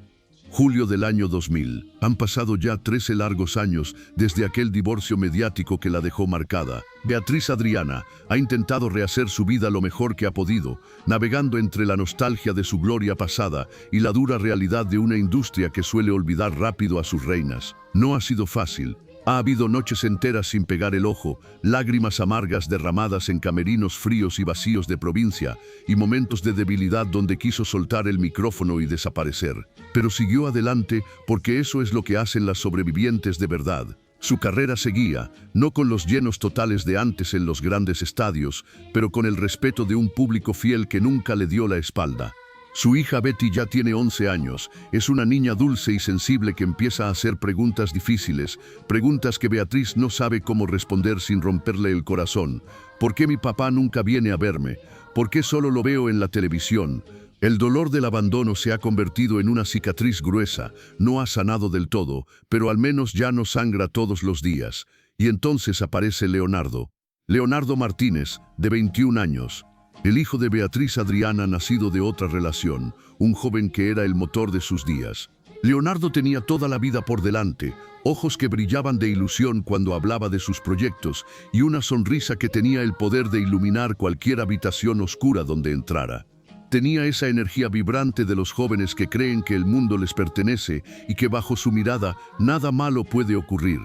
Julio del año 2000. Han pasado ya 13 largos años desde aquel divorcio mediático que la dejó marcada. Beatriz Adriana ha intentado rehacer su vida lo mejor que ha podido, navegando entre la nostalgia de su gloria pasada y la dura realidad de una industria que suele olvidar rápido a sus reinas. No ha sido fácil. Ha habido noches enteras sin pegar el ojo, lágrimas amargas derramadas en camerinos fríos y vacíos de provincia, y momentos de debilidad donde quiso soltar el micrófono y desaparecer. Pero siguió adelante porque eso es lo que hacen las sobrevivientes de verdad. Su carrera seguía, no con los llenos totales de antes en los grandes estadios, pero con el respeto de un público fiel que nunca le dio la espalda. Su hija Betty ya tiene 11 años, es una niña dulce y sensible que empieza a hacer preguntas difíciles, preguntas que Beatriz no sabe cómo responder sin romperle el corazón. ¿Por qué mi papá nunca viene a verme? ¿Por qué solo lo veo en la televisión? El dolor del abandono se ha convertido en una cicatriz gruesa, no ha sanado del todo, pero al menos ya no sangra todos los días. Y entonces aparece Leonardo. Leonardo Martínez, de 21 años. El hijo de Beatriz Adriana, nacido de otra relación, un joven que era el motor de sus días. Leonardo tenía toda la vida por delante, ojos que brillaban de ilusión cuando hablaba de sus proyectos y una sonrisa que tenía el poder de iluminar cualquier habitación oscura donde entrara. Tenía esa energía vibrante de los jóvenes que creen que el mundo les pertenece y que bajo su mirada nada malo puede ocurrir.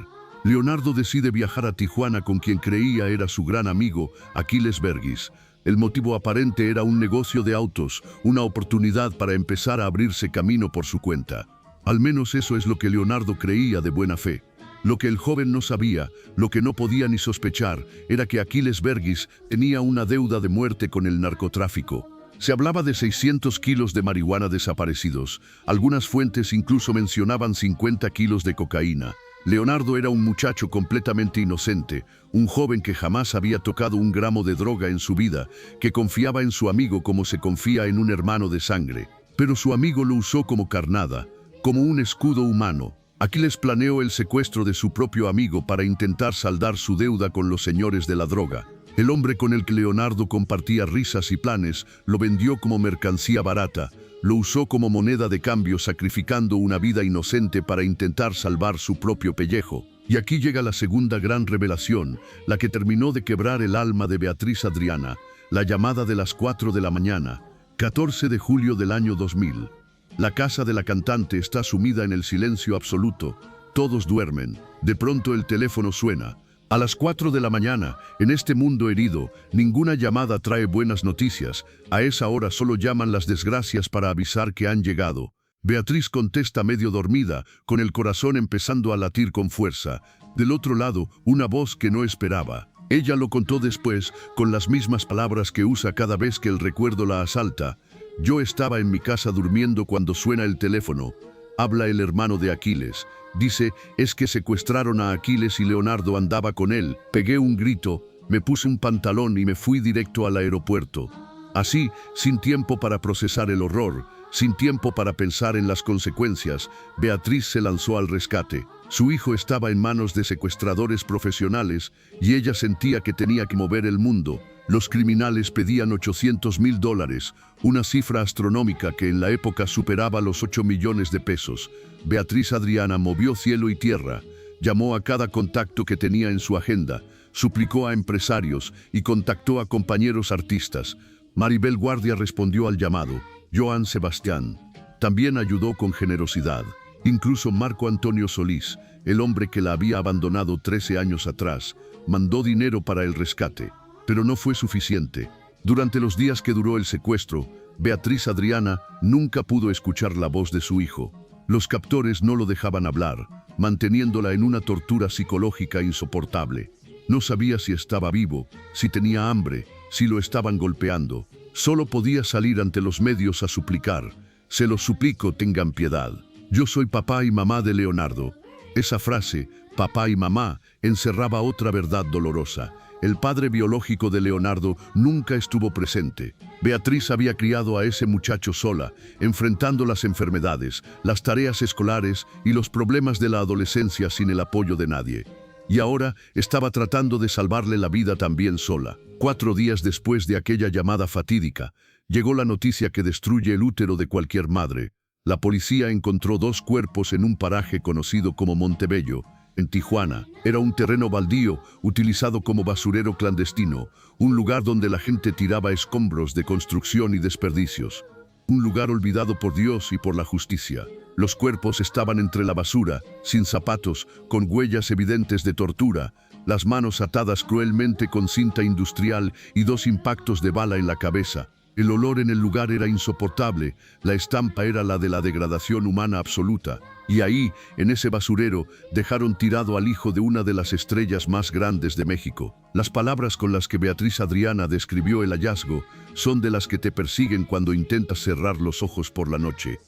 Leonardo decide viajar a Tijuana con quien creía era su gran amigo, Aquiles Verguis. El motivo aparente era un negocio de autos, una oportunidad para empezar a abrirse camino por su cuenta. Al menos eso es lo que Leonardo creía de buena fe. Lo que el joven no sabía, lo que no podía ni sospechar, era que Aquiles Verguis tenía una deuda de muerte con el narcotráfico. Se hablaba de 600 kilos de marihuana desaparecidos. Algunas fuentes incluso mencionaban 50 kilos de cocaína. Leonardo era un muchacho completamente inocente, un joven que jamás había tocado un gramo de droga en su vida, que confiaba en su amigo como se confía en un hermano de sangre. Pero su amigo lo usó como carnada, como un escudo humano. Aquiles planeó el secuestro de su propio amigo para intentar saldar su deuda con los señores de la droga. El hombre con el que Leonardo compartía risas y planes lo vendió como mercancía barata. Lo usó como moneda de cambio, sacrificando una vida inocente para intentar salvar su propio pellejo. Y aquí llega la segunda gran revelación, la que terminó de quebrar el alma de Beatriz Adriana, la llamada de las 4 de la mañana, 14 de julio del año 2000. La casa de la cantante está sumida en el silencio absoluto. Todos duermen. De pronto el teléfono suena. A las 4 de la mañana, en este mundo herido, ninguna llamada trae buenas noticias. A esa hora solo llaman las desgracias para avisar que han llegado. Beatriz contesta medio dormida, con el corazón empezando a latir con fuerza. Del otro lado, una voz que no esperaba. Ella lo contó después, con las mismas palabras que usa cada vez que el recuerdo la asalta. Yo estaba en mi casa durmiendo cuando suena el teléfono. Habla el hermano de Aquiles. Dice, es que secuestraron a Aquiles y Leonardo andaba con él. Pegué un grito, me puse un pantalón y me fui directo al aeropuerto. Así, sin tiempo para procesar el horror, sin tiempo para pensar en las consecuencias, Beatriz se lanzó al rescate. Su hijo estaba en manos de secuestradores profesionales y ella sentía que tenía que mover el mundo. Los criminales pedían $800,000, una cifra astronómica que en la época superaba los 8 millones de pesos. Beatriz Adriana movió cielo y tierra, llamó a cada contacto que tenía en su agenda, suplicó a empresarios y contactó a compañeros artistas. Maribel Guardia respondió al llamado, Joan Sebastián. También ayudó con generosidad. Incluso Marco Antonio Solís, el hombre que la había abandonado 13 años atrás, mandó dinero para el rescate. Pero no fue suficiente. Durante los días que duró el secuestro, Beatriz Adriana nunca pudo escuchar la voz de su hijo. Los captores no lo dejaban hablar, manteniéndola en una tortura psicológica insoportable. No sabía si estaba vivo, si tenía hambre, si lo estaban golpeando. Solo podía salir ante los medios a suplicar. Se los suplico, tengan piedad. Yo soy papá y mamá de Leonardo. Esa frase, papá y mamá, encerraba otra verdad dolorosa. El padre biológico de Leonardo nunca estuvo presente. Beatriz había criado a ese muchacho sola, enfrentando las enfermedades, las tareas escolares y los problemas de la adolescencia sin el apoyo de nadie. Y ahora estaba tratando de salvarle la vida también sola. 4 días después de aquella llamada fatídica, llegó la noticia que destruye el útero de cualquier madre. La policía encontró 2 cuerpos en un paraje conocido como Montebello, en Tijuana. Era un terreno baldío utilizado como basurero clandestino, un lugar donde la gente tiraba escombros de construcción y desperdicios. Un lugar olvidado por Dios y por la justicia. Los cuerpos estaban entre la basura, sin zapatos, con huellas evidentes de tortura, las manos atadas cruelmente con cinta industrial y 2 impactos de bala en la cabeza. El olor en el lugar era insoportable, la estampa era la de la degradación humana absoluta. Y ahí, en ese basurero, dejaron tirado al hijo de una de las estrellas más grandes de México. Las palabras con las que Beatriz Adriana describió el hallazgo son de las que te persiguen cuando intentas cerrar los ojos por la noche.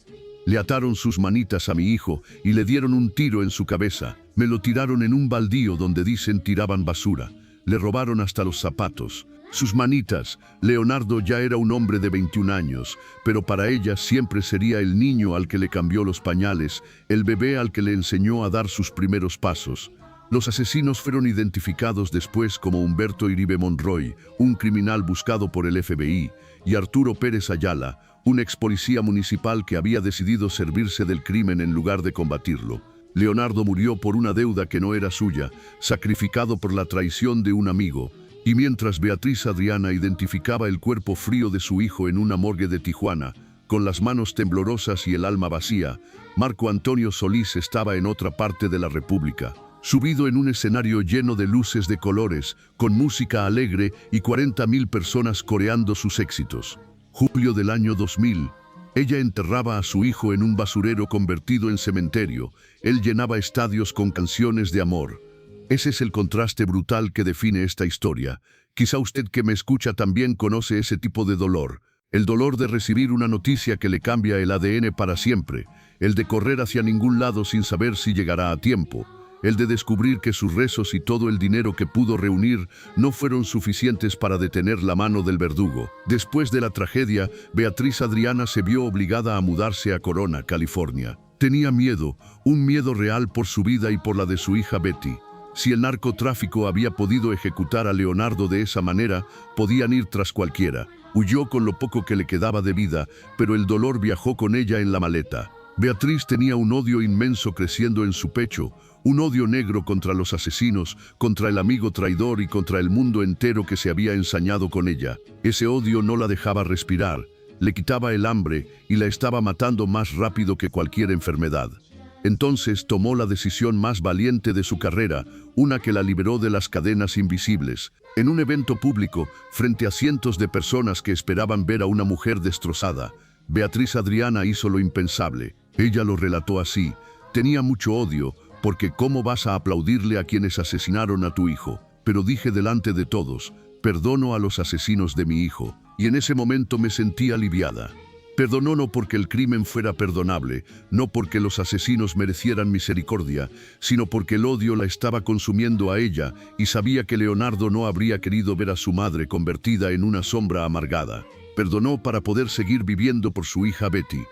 Le ataron sus manitas a mi hijo y le dieron un tiro en su cabeza. Me lo tiraron en un baldío donde dicen tiraban basura. Le robaron hasta los zapatos. Sus manitas. Leonardo ya era un hombre de 21 años, pero para ella siempre sería el niño al que le cambió los pañales, el bebé al que le enseñó a dar sus primeros pasos. Los asesinos fueron identificados después como Humberto Iribe Monroy, un criminal buscado por el FBI, y Arturo Pérez Ayala, un ex policía municipal que había decidido servirse del crimen en lugar de combatirlo. Leonardo murió por una deuda que no era suya, sacrificado por la traición de un amigo. Y mientras Beatriz Adriana identificaba el cuerpo frío de su hijo en una morgue de Tijuana, con las manos temblorosas y el alma vacía, Marco Antonio Solís estaba en otra parte de la República, subido en un escenario lleno de luces de colores, con música alegre y 40,000 personas coreando sus éxitos. Julio del año 2000. Ella enterraba a su hijo en un basurero convertido en cementerio. Él llenaba estadios con canciones de amor. Ese es el contraste brutal que define esta historia. Quizá usted que me escucha también conoce ese tipo de dolor. El dolor de recibir una noticia que le cambia el ADN para siempre. El de correr hacia ningún lado sin saber si llegará a tiempo. El de descubrir que sus rezos y todo el dinero que pudo reunir no fueron suficientes para detener la mano del verdugo. Después de la tragedia, Beatriz Adriana se vio obligada a mudarse a Corona, California. Tenía miedo, un miedo real por su vida y por la de su hija Betty. Si el narcotráfico había podido ejecutar a Leonardo de esa manera, podían ir tras cualquiera. Huyó con lo poco que le quedaba de vida, pero el dolor viajó con ella en la maleta. Beatriz tenía un odio inmenso creciendo en su pecho, un odio negro contra los asesinos, contra el amigo traidor y contra el mundo entero que se había ensañado con ella. Ese odio no la dejaba respirar, le quitaba el hambre y la estaba matando más rápido que cualquier enfermedad. Entonces tomó la decisión más valiente de su carrera, una que la liberó de las cadenas invisibles. En un evento público, frente a cientos de personas que esperaban ver a una mujer destrozada, Beatriz Adriana hizo lo impensable. Ella lo relató así: tenía mucho odio, porque ¿cómo vas a aplaudirle a quienes asesinaron a tu hijo? Pero dije delante de todos, perdono a los asesinos de mi hijo. Y en ese momento me sentí aliviada. Perdonó no porque el crimen fuera perdonable, no porque los asesinos merecieran misericordia, sino porque el odio la estaba consumiendo a ella y sabía que Leonardo no habría querido ver a su madre convertida en una sombra amargada. Perdonó para poder seguir viviendo por su hija Betty.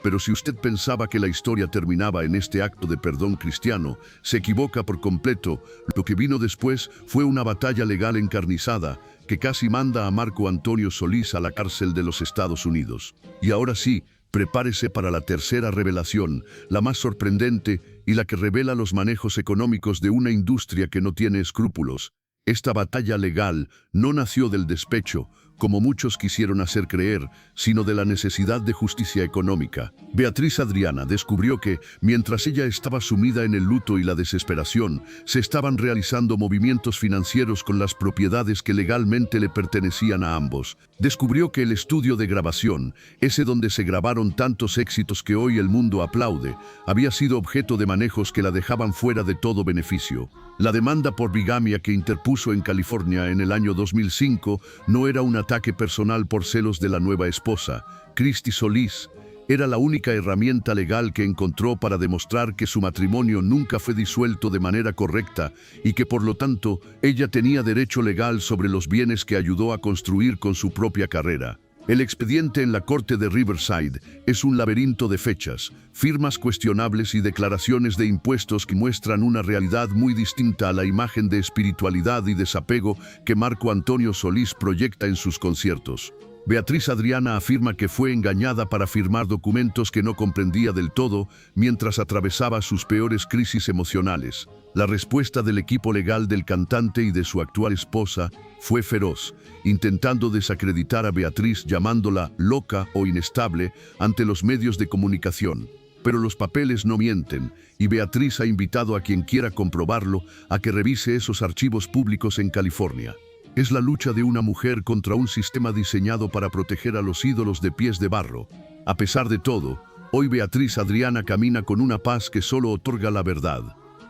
Pero si usted pensaba que la historia terminaba en este acto de perdón cristiano, se equivoca por completo. Lo que vino después fue una batalla legal encarnizada que casi manda a Marco Antonio Solís a la cárcel de los Estados Unidos. Y ahora sí, prepárese para la tercera revelación, la más sorprendente y la que revela los manejos económicos de una industria que no tiene escrúpulos. Esta batalla legal no nació del despecho, como muchos quisieron hacer creer, sino de la necesidad de justicia económica. Beatriz Adriana descubrió que, mientras ella estaba sumida en el luto y la desesperación, se estaban realizando movimientos financieros con las propiedades que legalmente le pertenecían a ambos. Descubrió que el estudio de grabación, ese donde se grabaron tantos éxitos que hoy el mundo aplaude, había sido objeto de manejos que la dejaban fuera de todo beneficio. La demanda por bigamia que interpuso en California en el año 2005 no era un ataque personal por celos de la nueva esposa, Christy Solís. Era la única herramienta legal que encontró para demostrar que su matrimonio nunca fue disuelto de manera correcta y que por lo tanto ella tenía derecho legal sobre los bienes que ayudó a construir con su propia carrera. El expediente en la corte de Riverside es un laberinto de fechas, firmas cuestionables y declaraciones de impuestos que muestran una realidad muy distinta a la imagen de espiritualidad y desapego que Marco Antonio Solís proyecta en sus conciertos. Beatriz Adriana afirma que fue engañada para firmar documentos que no comprendía del todo mientras atravesaba sus peores crisis emocionales. La respuesta del equipo legal del cantante y de su actual esposa fue feroz, intentando desacreditar a Beatriz llamándola loca o inestable ante los medios de comunicación. Pero los papeles no mienten, y Beatriz ha invitado a quien quiera comprobarlo a que revise esos archivos públicos en California. Es la lucha de una mujer contra un sistema diseñado para proteger a los ídolos de pies de barro. A pesar de todo, hoy Beatriz Adriana camina con una paz que solo otorga la verdad.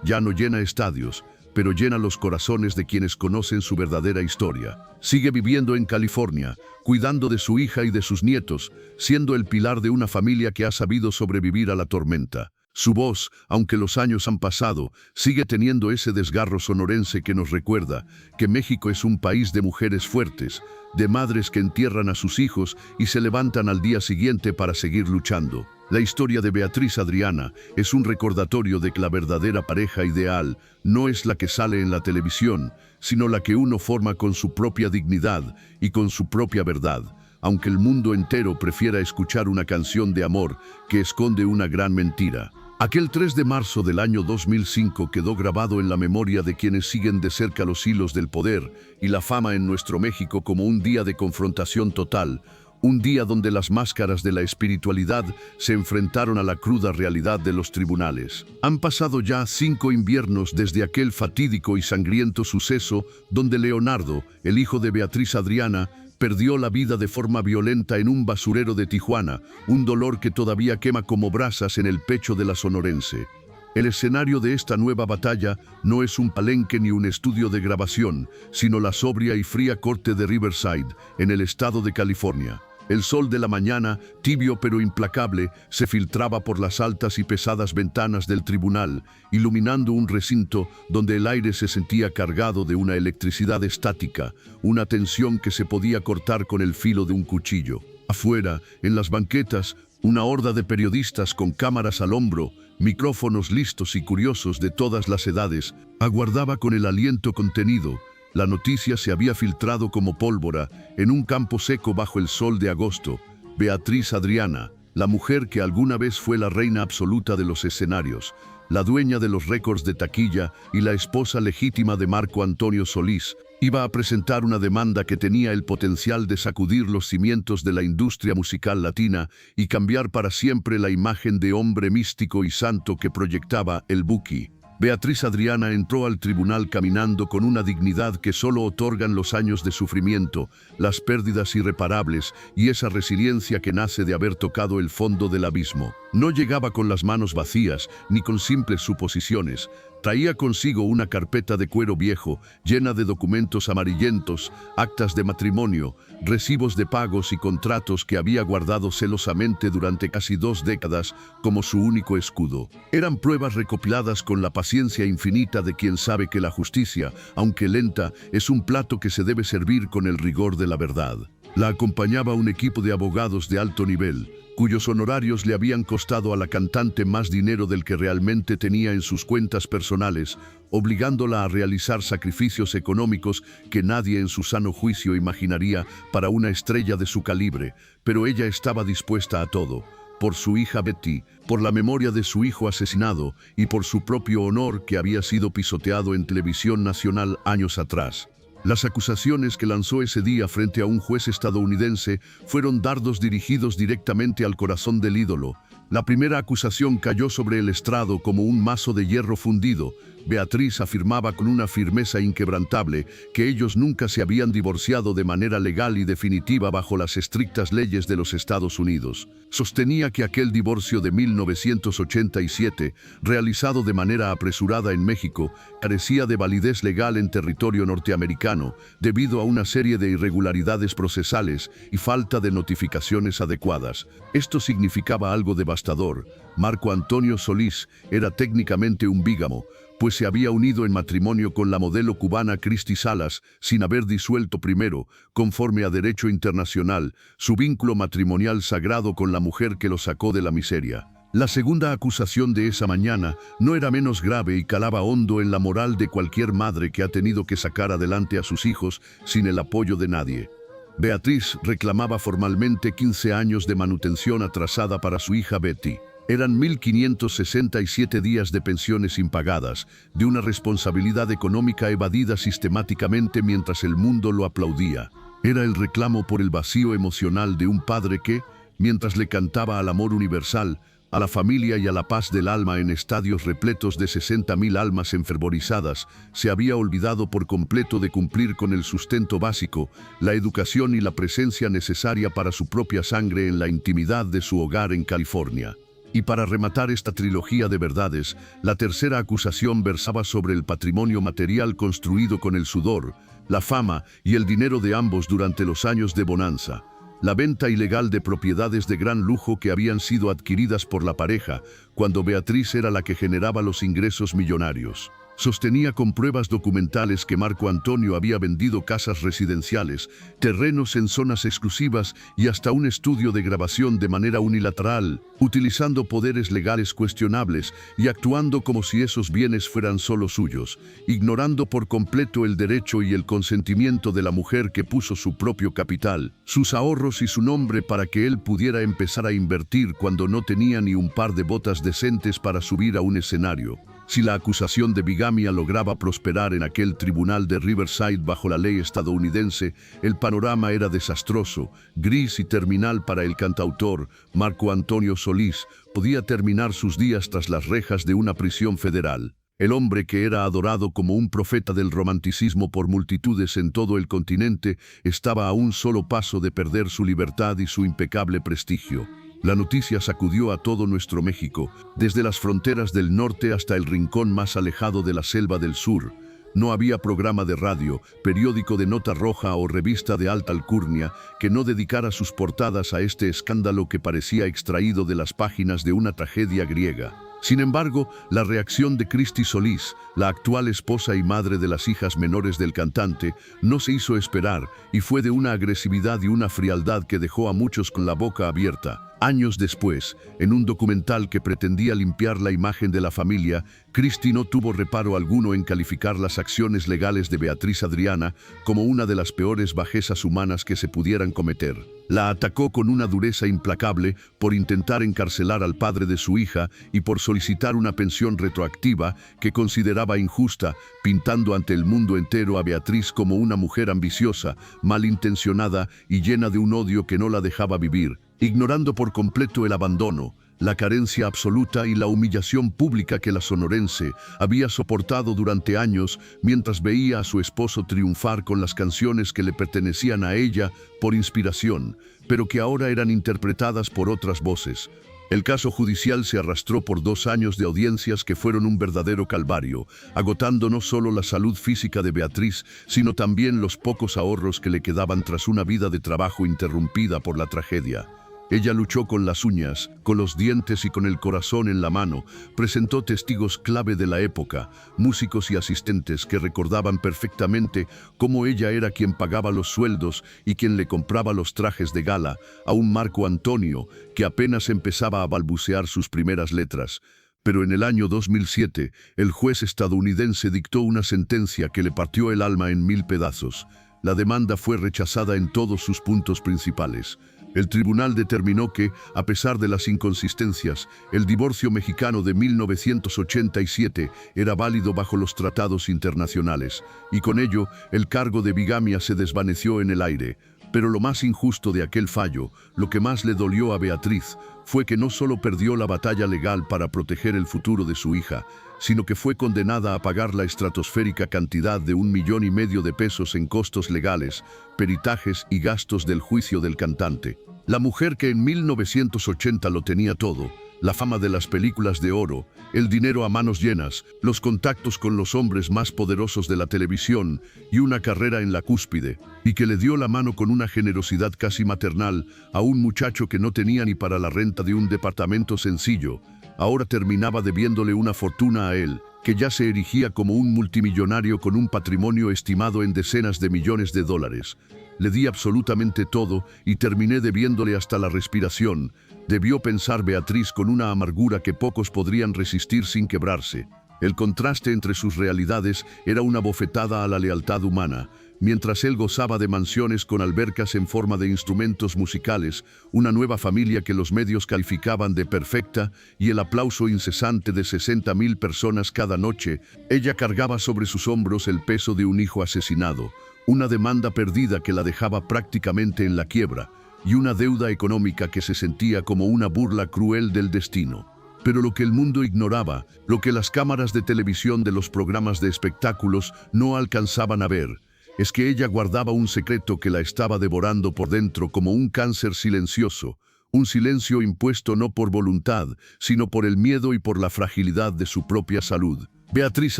Ya no llena estadios, pero llena los corazones de quienes conocen su verdadera historia. Sigue viviendo en California, cuidando de su hija y de sus nietos, siendo el pilar de una familia que ha sabido sobrevivir a la tormenta. Su voz, aunque los años han pasado, sigue teniendo ese desgarro sonorense que nos recuerda que México es un país de mujeres fuertes, de madres que entierran a sus hijos y se levantan al día siguiente para seguir luchando. La historia de Beatriz Adriana es un recordatorio de que la verdadera pareja ideal no es la que sale en la televisión, sino la que uno forma con su propia dignidad y con su propia verdad, aunque el mundo entero prefiera escuchar una canción de amor que esconde una gran mentira. Aquel 3 de marzo del año 2005 quedó grabado en la memoria de quienes siguen de cerca los hilos del poder y la fama en nuestro México como un día de confrontación total, un día donde las máscaras de la espiritualidad se enfrentaron a la cruda realidad de los tribunales. Han pasado ya 5 inviernos desde aquel fatídico y sangriento suceso donde Leonardo, el hijo de Beatriz Adriana, perdió la vida de forma violenta en un basurero de Tijuana, un dolor que todavía quema como brasas en el pecho de la sonorense. El escenario de esta nueva batalla no es un palenque ni un estudio de grabación, sino la sobria y fría corte de Riverside, en el estado de California. El sol de la mañana, tibio pero implacable, se filtraba por las altas y pesadas ventanas del tribunal, iluminando un recinto donde el aire se sentía cargado de una electricidad estática, una tensión que se podía cortar con el filo de un cuchillo. Afuera, en las banquetas, una horda de periodistas con cámaras al hombro, micrófonos listos y curiosos de todas las edades, aguardaba con el aliento contenido. La noticia se había filtrado como pólvora en un campo seco bajo el sol de agosto. Beatriz Adriana, la mujer que alguna vez fue la reina absoluta de los escenarios, la dueña de los récords de taquilla y la esposa legítima de Marco Antonio Solís, iba a presentar una demanda que tenía el potencial de sacudir los cimientos de la industria musical latina y cambiar para siempre la imagen de hombre místico y santo que proyectaba el Buki. Beatriz Adriana entró al tribunal caminando con una dignidad que solo otorgan los años de sufrimiento, las pérdidas irreparables y esa resiliencia que nace de haber tocado el fondo del abismo. No llegaba con las manos vacías ni con simples suposiciones. Traía consigo una carpeta de cuero viejo, llena de documentos amarillentos, actas de matrimonio, recibos de pagos y contratos que había guardado celosamente durante casi 2 décadas como su único escudo. Eran pruebas recopiladas con la paciencia infinita de quien sabe que la justicia, aunque lenta, es un plato que se debe servir con el rigor de la verdad. La acompañaba un equipo de abogados de alto nivel, cuyos honorarios le habían costado a la cantante más dinero del que realmente tenía en sus cuentas personales, obligándola a realizar sacrificios económicos que nadie en su sano juicio imaginaría para una estrella de su calibre, pero ella estaba dispuesta a todo, por su hija Betty, por la memoria de su hijo asesinado y por su propio honor que había sido pisoteado en televisión nacional años atrás. Las acusaciones que lanzó ese día frente a un juez estadounidense fueron dardos dirigidos directamente al corazón del ídolo. La primera acusación cayó sobre el estrado como un mazo de hierro fundido. Beatriz afirmaba con una firmeza inquebrantable que ellos nunca se habían divorciado de manera legal y definitiva bajo las estrictas leyes de los Estados Unidos. Sostenía que aquel divorcio de 1987, realizado de manera apresurada en México, carecía de validez legal en territorio norteamericano debido a una serie de irregularidades procesales y falta de notificaciones adecuadas. Esto significaba algo devastador. Marco Antonio Solís era técnicamente un bígamo, pues se había unido en matrimonio con la modelo cubana Cristi Salas sin haber disuelto primero, conforme a derecho internacional, su vínculo matrimonial sagrado con la mujer que lo sacó de la miseria. La segunda acusación de esa mañana no era menos grave y calaba hondo en la moral de cualquier madre que ha tenido que sacar adelante a sus hijos sin el apoyo de nadie. Beatriz reclamaba formalmente 15 años de manutención atrasada para su hija Betty. Eran 1.567 días de pensiones impagadas, de una responsabilidad económica evadida sistemáticamente mientras el mundo lo aplaudía. Era el reclamo por el vacío emocional de un padre que, mientras le cantaba al amor universal, a la familia y a la paz del alma en estadios repletos de 60.000 almas enfervorizadas, se había olvidado por completo de cumplir con el sustento básico, la educación y la presencia necesaria para su propia sangre en la intimidad de su hogar en California. Y para rematar esta trilogía de verdades, la tercera acusación versaba sobre el patrimonio material construido con el sudor, la fama y el dinero de ambos durante los años de bonanza. La venta ilegal de propiedades de gran lujo que habían sido adquiridas por la pareja, cuando Beatriz era la que generaba los ingresos millonarios. Sostenía con pruebas documentales que Marco Antonio había vendido casas residenciales, terrenos en zonas exclusivas y hasta un estudio de grabación de manera unilateral, utilizando poderes legales cuestionables y actuando como si esos bienes fueran solo suyos, ignorando por completo el derecho y el consentimiento de la mujer que puso su propio capital, sus ahorros y su nombre para que él pudiera empezar a invertir cuando no tenía ni un par de botas decentes para subir a un escenario. Si la acusación de bigamia lograba prosperar en aquel tribunal de Riverside bajo la ley estadounidense, el panorama era desastroso, gris y terminal para el cantautor. Marco Antonio Solís podía terminar sus días tras las rejas de una prisión federal. El hombre que era adorado como un profeta del romanticismo por multitudes en todo el continente estaba a un solo paso de perder su libertad y su impecable prestigio. La noticia sacudió a todo nuestro México, desde las fronteras del norte hasta el rincón más alejado de la selva del sur. No había programa de radio, periódico de nota roja o revista de alta alcurnia que no dedicara sus portadas a este escándalo que parecía extraído de las páginas de una tragedia griega. Sin embargo, la reacción de Christy Solís, la actual esposa y madre de las hijas menores del cantante, no se hizo esperar y fue de una agresividad y una frialdad que dejó a muchos con la boca abierta. Años después, en un documental que pretendía limpiar la imagen de la familia, Christy no tuvo reparo alguno en calificar las acciones legales de Beatriz Adriana como una de las peores bajezas humanas que se pudieran cometer. La atacó con una dureza implacable por intentar encarcelar al padre de su hija y por solicitar una pensión retroactiva que consideraba injusta, pintando ante el mundo entero a Beatriz como una mujer ambiciosa, malintencionada y llena de un odio que no la dejaba vivir, ignorando por completo el abandono, la carencia absoluta y la humillación pública que la sonorense había soportado durante años mientras veía a su esposo triunfar con las canciones que le pertenecían a ella por inspiración, pero que ahora eran interpretadas por otras voces. El caso judicial se arrastró por 2 años de audiencias que fueron un verdadero calvario, agotando no solo la salud física de Beatriz, sino también los pocos ahorros que le quedaban tras una vida de trabajo interrumpida por la tragedia. Ella luchó con las uñas, con los dientes y con el corazón en la mano, presentó testigos clave de la época, músicos y asistentes que recordaban perfectamente cómo ella era quien pagaba los sueldos y quien le compraba los trajes de gala a un Marco Antonio que apenas empezaba a balbucear sus primeras letras. Pero en el año 2007, el juez estadounidense dictó una sentencia que le partió el alma en 1000 pedazos. La demanda fue rechazada en todos sus puntos principales. El tribunal determinó que, a pesar de las inconsistencias, el divorcio mexicano de 1987 era válido bajo los tratados internacionales, y con ello, el cargo de bigamia se desvaneció en el aire. Pero lo más injusto de aquel fallo, lo que más le dolió a Beatriz, fue que no solo perdió la batalla legal para proteger el futuro de su hija, sino que fue condenada a pagar la estratosférica cantidad de $1,5 millones de pesos en costos legales, peritajes y gastos del juicio del cantante. La mujer que en 1980 lo tenía todo, la fama de las películas de oro, el dinero a manos llenas, los contactos con los hombres más poderosos de la televisión y una carrera en la cúspide, y que le dio la mano con una generosidad casi maternal a un muchacho que no tenía ni para la renta de un departamento sencillo, ahora terminaba debiéndole una fortuna a él, que ya se erigía como un multimillonario con un patrimonio estimado en decenas de millones de dólares. Le di absolutamente todo y terminé debiéndole hasta la respiración, debió pensar Beatriz con una amargura que pocos podrían resistir sin quebrarse. El contraste entre sus realidades era una bofetada a la lealtad humana. Mientras él gozaba de mansiones con albercas en forma de instrumentos musicales, una nueva familia que los medios calificaban de perfecta y el aplauso incesante de 60,000 personas cada noche, ella cargaba sobre sus hombros el peso de un hijo asesinado, una demanda perdida que la dejaba prácticamente en la quiebra. y una deuda económica que se sentía como una burla cruel del destino. Pero lo que el mundo ignoraba, lo que las cámaras de televisión de los programas de espectáculos no alcanzaban a ver, es que ella guardaba un secreto que la estaba devorando por dentro como un cáncer silencioso, un silencio impuesto no por voluntad, sino por el miedo y por la fragilidad de su propia salud. Beatriz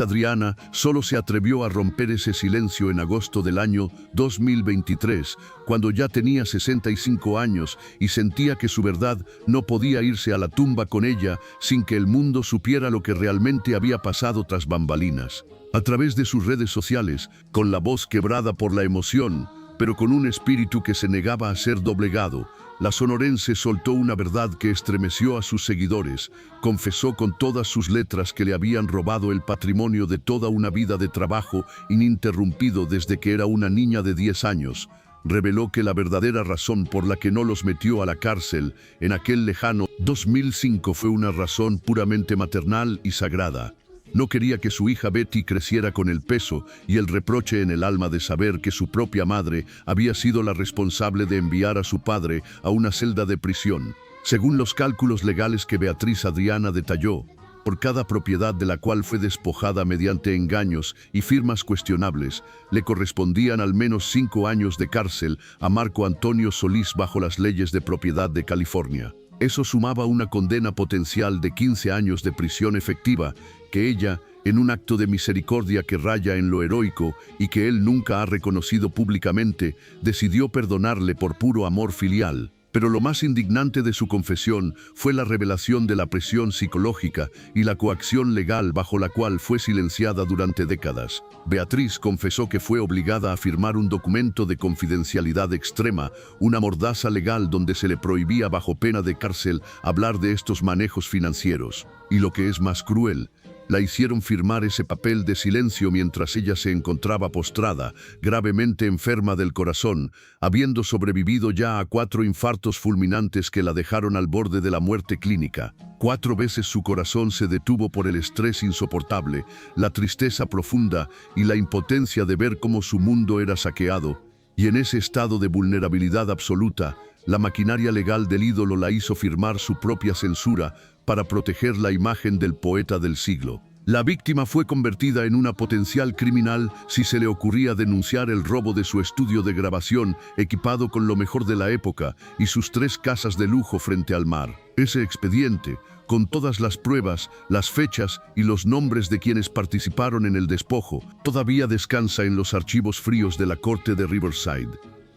Adriana solo se atrevió a romper ese silencio en agosto del año 2023, cuando ya tenía 65 años y sentía que su verdad no podía irse a la tumba con ella sin que el mundo supiera lo que realmente había pasado tras bambalinas. A través de sus redes sociales, con la voz quebrada por la emoción, pero con un espíritu que se negaba a ser doblegado, la sonorense soltó una verdad que estremeció a sus seguidores. Confesó con todas sus letras que le habían robado el patrimonio de toda una vida de trabajo ininterrumpido desde que era una niña de 10 años. Reveló que la verdadera razón por la que no los metió a la cárcel en aquel lejano 2005 fue una razón puramente maternal y sagrada. No quería que su hija Betty creciera con el peso y el reproche en el alma de saber que su propia madre había sido la responsable de enviar a su padre a una celda de prisión. Según los cálculos legales que Beatriz Adriana detalló, por cada propiedad de la cual fue despojada mediante engaños y firmas cuestionables, le correspondían al menos 5 años de cárcel a Marco Antonio Solís bajo las leyes de propiedad de California. Eso sumaba una condena potencial de 15 años de prisión efectiva que ella, en un acto de misericordia que raya en lo heroico y que él nunca ha reconocido públicamente, decidió perdonarle por puro amor filial. Pero lo más indignante de su confesión fue la revelación de la presión psicológica y la coacción legal bajo la cual fue silenciada durante décadas. Beatriz confesó que fue obligada a firmar un documento de confidencialidad extrema, una mordaza legal donde se le prohibía bajo pena de cárcel hablar de estos manejos financieros. Y lo que es más cruel, la hicieron firmar ese papel de silencio mientras ella se encontraba postrada, gravemente enferma del corazón, habiendo sobrevivido ya a 4 infartos fulminantes que la dejaron al borde de la muerte clínica. 4 veces su corazón se detuvo por el estrés insoportable, la tristeza profunda y la impotencia de ver cómo su mundo era saqueado. Y en ese estado de vulnerabilidad absoluta, la maquinaria legal del ídolo la hizo firmar su propia censura para proteger la imagen del poeta del siglo. La víctima fue convertida en una potencial criminal si se le ocurría denunciar el robo de su estudio de grabación equipado con lo mejor de la época y sus 3 casas de lujo frente al mar. Ese expediente, con todas las pruebas, las fechas y los nombres de quienes participaron en el despojo, todavía descansa en los archivos fríos de la corte de Riverside,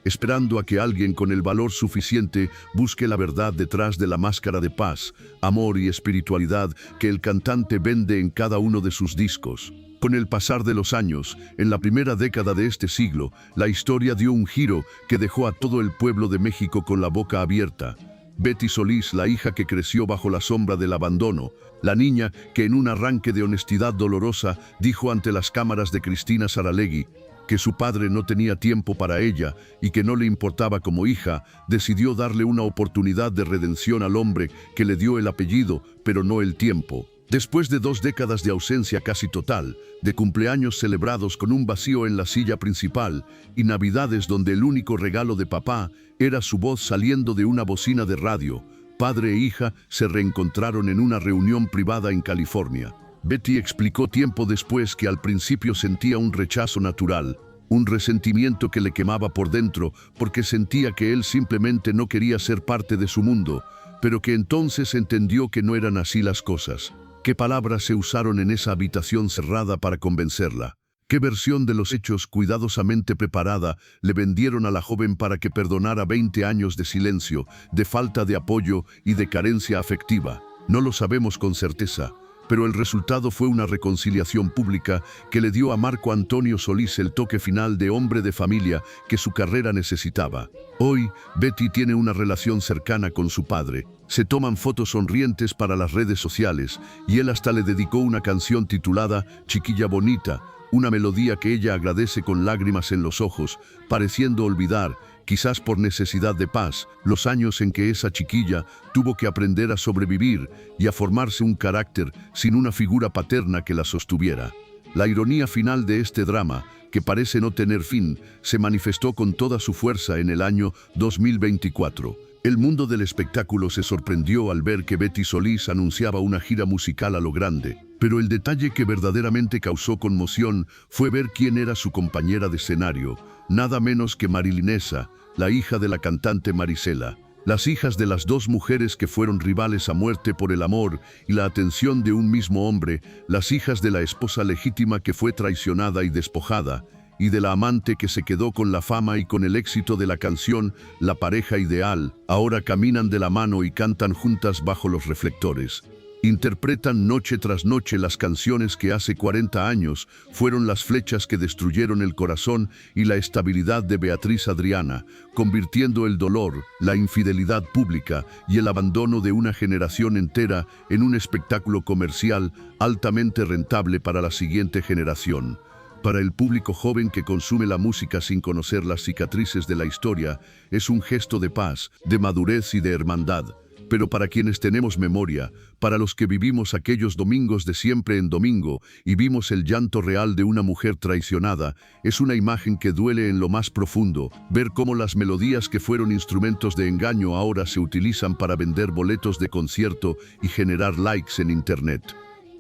esperando a que alguien con el valor suficiente busque la verdad detrás de la máscara de paz, amor y espiritualidad que el cantante vende en cada uno de sus discos. Con el pasar de los años, en la primera década de este siglo, la historia dio un giro que dejó a todo el pueblo de México con la boca abierta. Betty Solís, la hija que creció bajo la sombra del abandono, la niña que en un arranque de honestidad dolorosa dijo ante las cámaras de Cristina Saralegui que su padre no tenía tiempo para ella y que no le importaba como hija, decidió darle una oportunidad de redención al hombre que le dio el apellido, pero no el tiempo. Después de 2 décadas de ausencia casi total, de cumpleaños celebrados con un vacío en la silla principal y navidades donde el único regalo de papá era su voz saliendo de una bocina de radio, padre e hija se reencontraron en una reunión privada en California. Betty explicó tiempo después que al principio sentía un rechazo natural, un resentimiento que le quemaba por dentro porque sentía que él simplemente no quería ser parte de su mundo, pero que entonces entendió que no eran así las cosas. ¿Qué palabras se usaron en esa habitación cerrada para convencerla? ¿Qué versión de los hechos cuidadosamente preparada le vendieron a la joven para que perdonara 20 años de silencio, de falta de apoyo y de carencia afectiva? No lo sabemos con certeza, pero el resultado fue una reconciliación pública que le dio a Marco Antonio Solís el toque final de hombre de familia que su carrera necesitaba. Hoy, Betty tiene una relación cercana con su padre. Se toman fotos sonrientes para las redes sociales y él hasta le dedicó una canción titulada Chiquilla Bonita, una melodía que ella agradece con lágrimas en los ojos, pareciendo olvidar, quizás por necesidad de paz, los años en que esa chiquilla tuvo que aprender a sobrevivir y a formarse un carácter sin una figura paterna que la sostuviera. La ironía final de este drama, que parece no tener fin, se manifestó con toda su fuerza en el año 2024. El mundo del espectáculo se sorprendió al ver que Betty Solís anunciaba una gira musical a lo grande, pero el detalle que verdaderamente causó conmoción fue ver quién era su compañera de escenario, nada menos que Marilinesa, la hija de la cantante Marisela. Las hijas de las dos mujeres que fueron rivales a muerte por el amor y la atención de un mismo hombre, las hijas de la esposa legítima que fue traicionada y despojada, y de la amante que se quedó con la fama y con el éxito de la canción La pareja ideal, ahora caminan de la mano y cantan juntas bajo los reflectores. Interpretan noche tras noche las canciones que hace 40 años fueron las flechas que destruyeron el corazón y la estabilidad de Beatriz Adriana, convirtiendo el dolor, la infidelidad pública y el abandono de una generación entera en un espectáculo comercial altamente rentable para la siguiente generación. Para el público joven que consume la música sin conocer las cicatrices de la historia, es un gesto de paz, de madurez y de hermandad. Pero para quienes tenemos memoria, para los que vivimos aquellos domingos de siempre en domingo y vimos el llanto real de una mujer traicionada, es una imagen que duele en lo más profundo, ver cómo las melodías que fueron instrumentos de engaño ahora se utilizan para vender boletos de concierto y generar likes en Internet.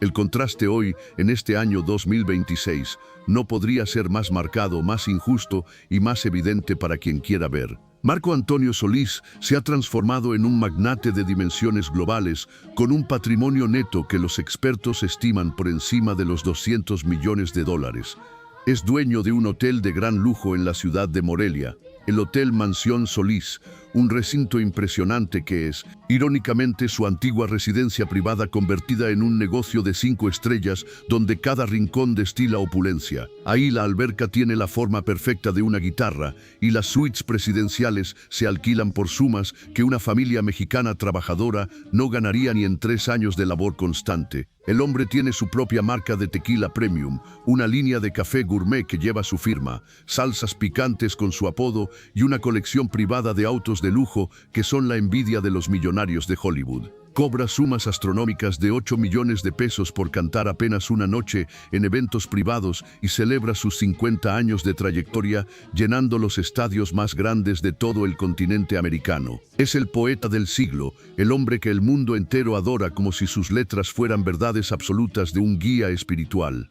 El contraste hoy, en este año 2026, no podría ser más marcado, más injusto y más evidente para quien quiera ver. Marco Antonio Solís se ha transformado en un magnate de dimensiones globales, con un patrimonio neto que los expertos estiman por encima de los 200 millones de dólares. Es dueño de un hotel de gran lujo en la ciudad de Morelia, el Hotel Mansión Solís, un recinto impresionante que es, irónicamente, su antigua residencia privada convertida en un negocio de 5 estrellas donde cada rincón destila opulencia. Ahí la alberca tiene la forma perfecta de una guitarra y las suites presidenciales se alquilan por sumas que una familia mexicana trabajadora no ganaría ni en 3 años de labor constante. El hombre tiene su propia marca de tequila premium, una línea de café gourmet que lleva su firma, salsas picantes con su apodo y una colección privada de autos de lujo que son la envidia de los millonarios de Hollywood. Cobra sumas astronómicas de 8 millones de pesos por cantar apenas una noche en eventos privados y celebra sus 50 años de trayectoria llenando los estadios más grandes de todo el continente americano. Es el poeta del siglo, el hombre que el mundo entero adora como si sus letras fueran verdades absolutas de un guía espiritual.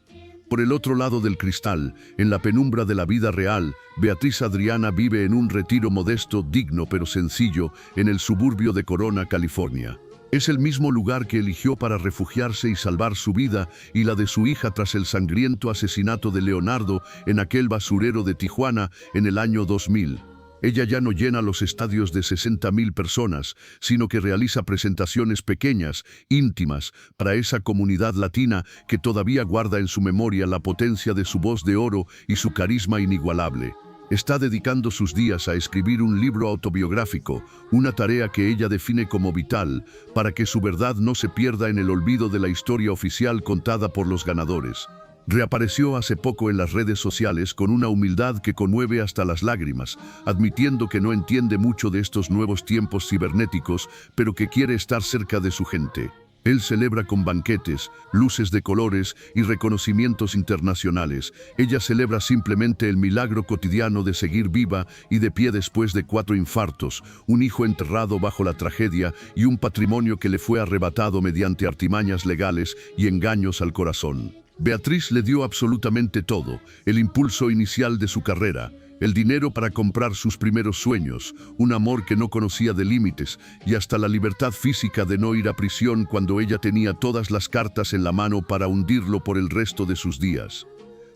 Por el otro lado del cristal, en la penumbra de la vida real, Beatriz Adriana vive en un retiro modesto, digno pero sencillo, en el suburbio de Corona, California. Es el mismo lugar que eligió para refugiarse y salvar su vida y la de su hija tras el sangriento asesinato de Leonardo en aquel basurero de Tijuana en el año 2000. Ella ya no llena los estadios de 60,000 personas, sino que realiza presentaciones pequeñas, íntimas, para esa comunidad latina que todavía guarda en su memoria la potencia de su voz de oro y su carisma inigualable. Está dedicando sus días a escribir un libro autobiográfico, una tarea que ella define como vital, para que su verdad no se pierda en el olvido de la historia oficial contada por los ganadores. Reapareció hace poco en las redes sociales con una humildad que conmueve hasta las lágrimas, admitiendo que no entiende mucho de estos nuevos tiempos cibernéticos, pero que quiere estar cerca de su gente. Él celebra con banquetes, luces de colores y reconocimientos internacionales. Ella celebra simplemente el milagro cotidiano de seguir viva y de pie después de 4 infartos, un hijo enterrado bajo la tragedia y un patrimonio que le fue arrebatado mediante artimañas legales y engaños al corazón. Beatriz le dio absolutamente todo, el impulso inicial de su carrera, el dinero para comprar sus primeros sueños, un amor que no conocía de límites y hasta la libertad física de no ir a prisión cuando ella tenía todas las cartas en la mano para hundirlo por el resto de sus días.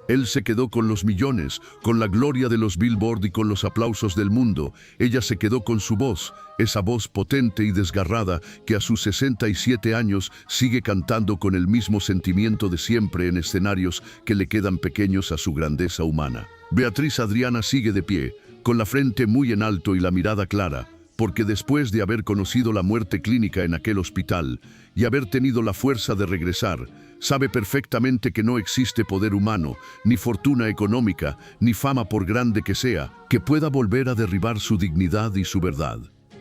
Él se quedó con los millones, con la gloria de los Billboard y con los aplausos del mundo. Ella se quedó con su voz, esa voz potente y desgarrada que a sus 67 años sigue cantando con el mismo sentimiento de siempre en escenarios que le quedan pequeños a su grandeza humana. Beatriz Adriana sigue de pie, con la frente muy en alto y la mirada clara, porque después de haber conocido la muerte clínica en aquel hospital y haber tenido la fuerza de regresar, sabe perfectamente que no existe poder humano, ni fortuna económica, ni fama por grande que sea, que pueda volver a derribar su dignidad y su verdad.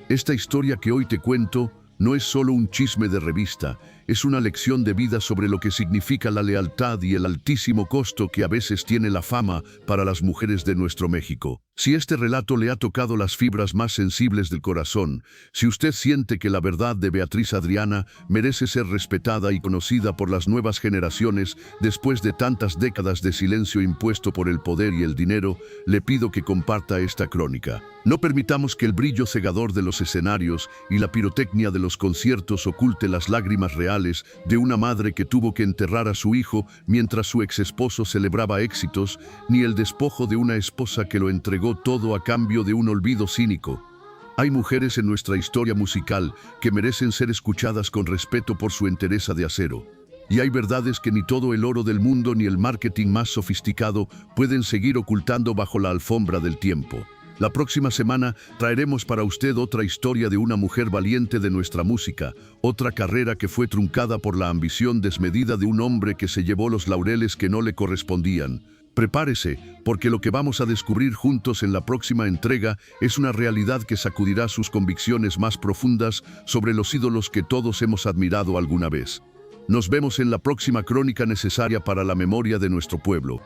Esta historia que hoy te cuento no es solo un chisme de revista, es una lección de vida sobre lo que significa la lealtad y el altísimo costo que a veces tiene la fama para las mujeres de nuestro México. Si este relato le ha tocado las fibras más sensibles del corazón, si usted siente que la verdad de Beatriz Adriana merece ser respetada y conocida por las nuevas generaciones después de tantas décadas de silencio impuesto por el poder y el dinero, le pido que comparta esta crónica. No permitamos que el brillo cegador de los escenarios y la pirotecnia de los conciertos oculte las lágrimas reales de una madre que tuvo que enterrar a su hijo mientras su exesposo celebraba éxitos, ni el despojo de una esposa que lo entregó todo a cambio de un olvido cínico. Hay mujeres en nuestra historia musical que merecen ser escuchadas con respeto por su entereza de acero. Y hay verdades que ni todo el oro del mundo ni el marketing más sofisticado pueden seguir ocultando bajo la alfombra del tiempo. La próxima semana traeremos para usted otra historia de una mujer valiente de nuestra música, otra carrera que fue truncada por la ambición desmedida de un hombre que se llevó los laureles que no le correspondían. Prepárese, porque lo que vamos a descubrir juntos en la próxima entrega es una realidad que sacudirá sus convicciones más profundas sobre los ídolos que todos hemos admirado alguna vez. Nos vemos en la próxima crónica necesaria para la memoria de nuestro pueblo.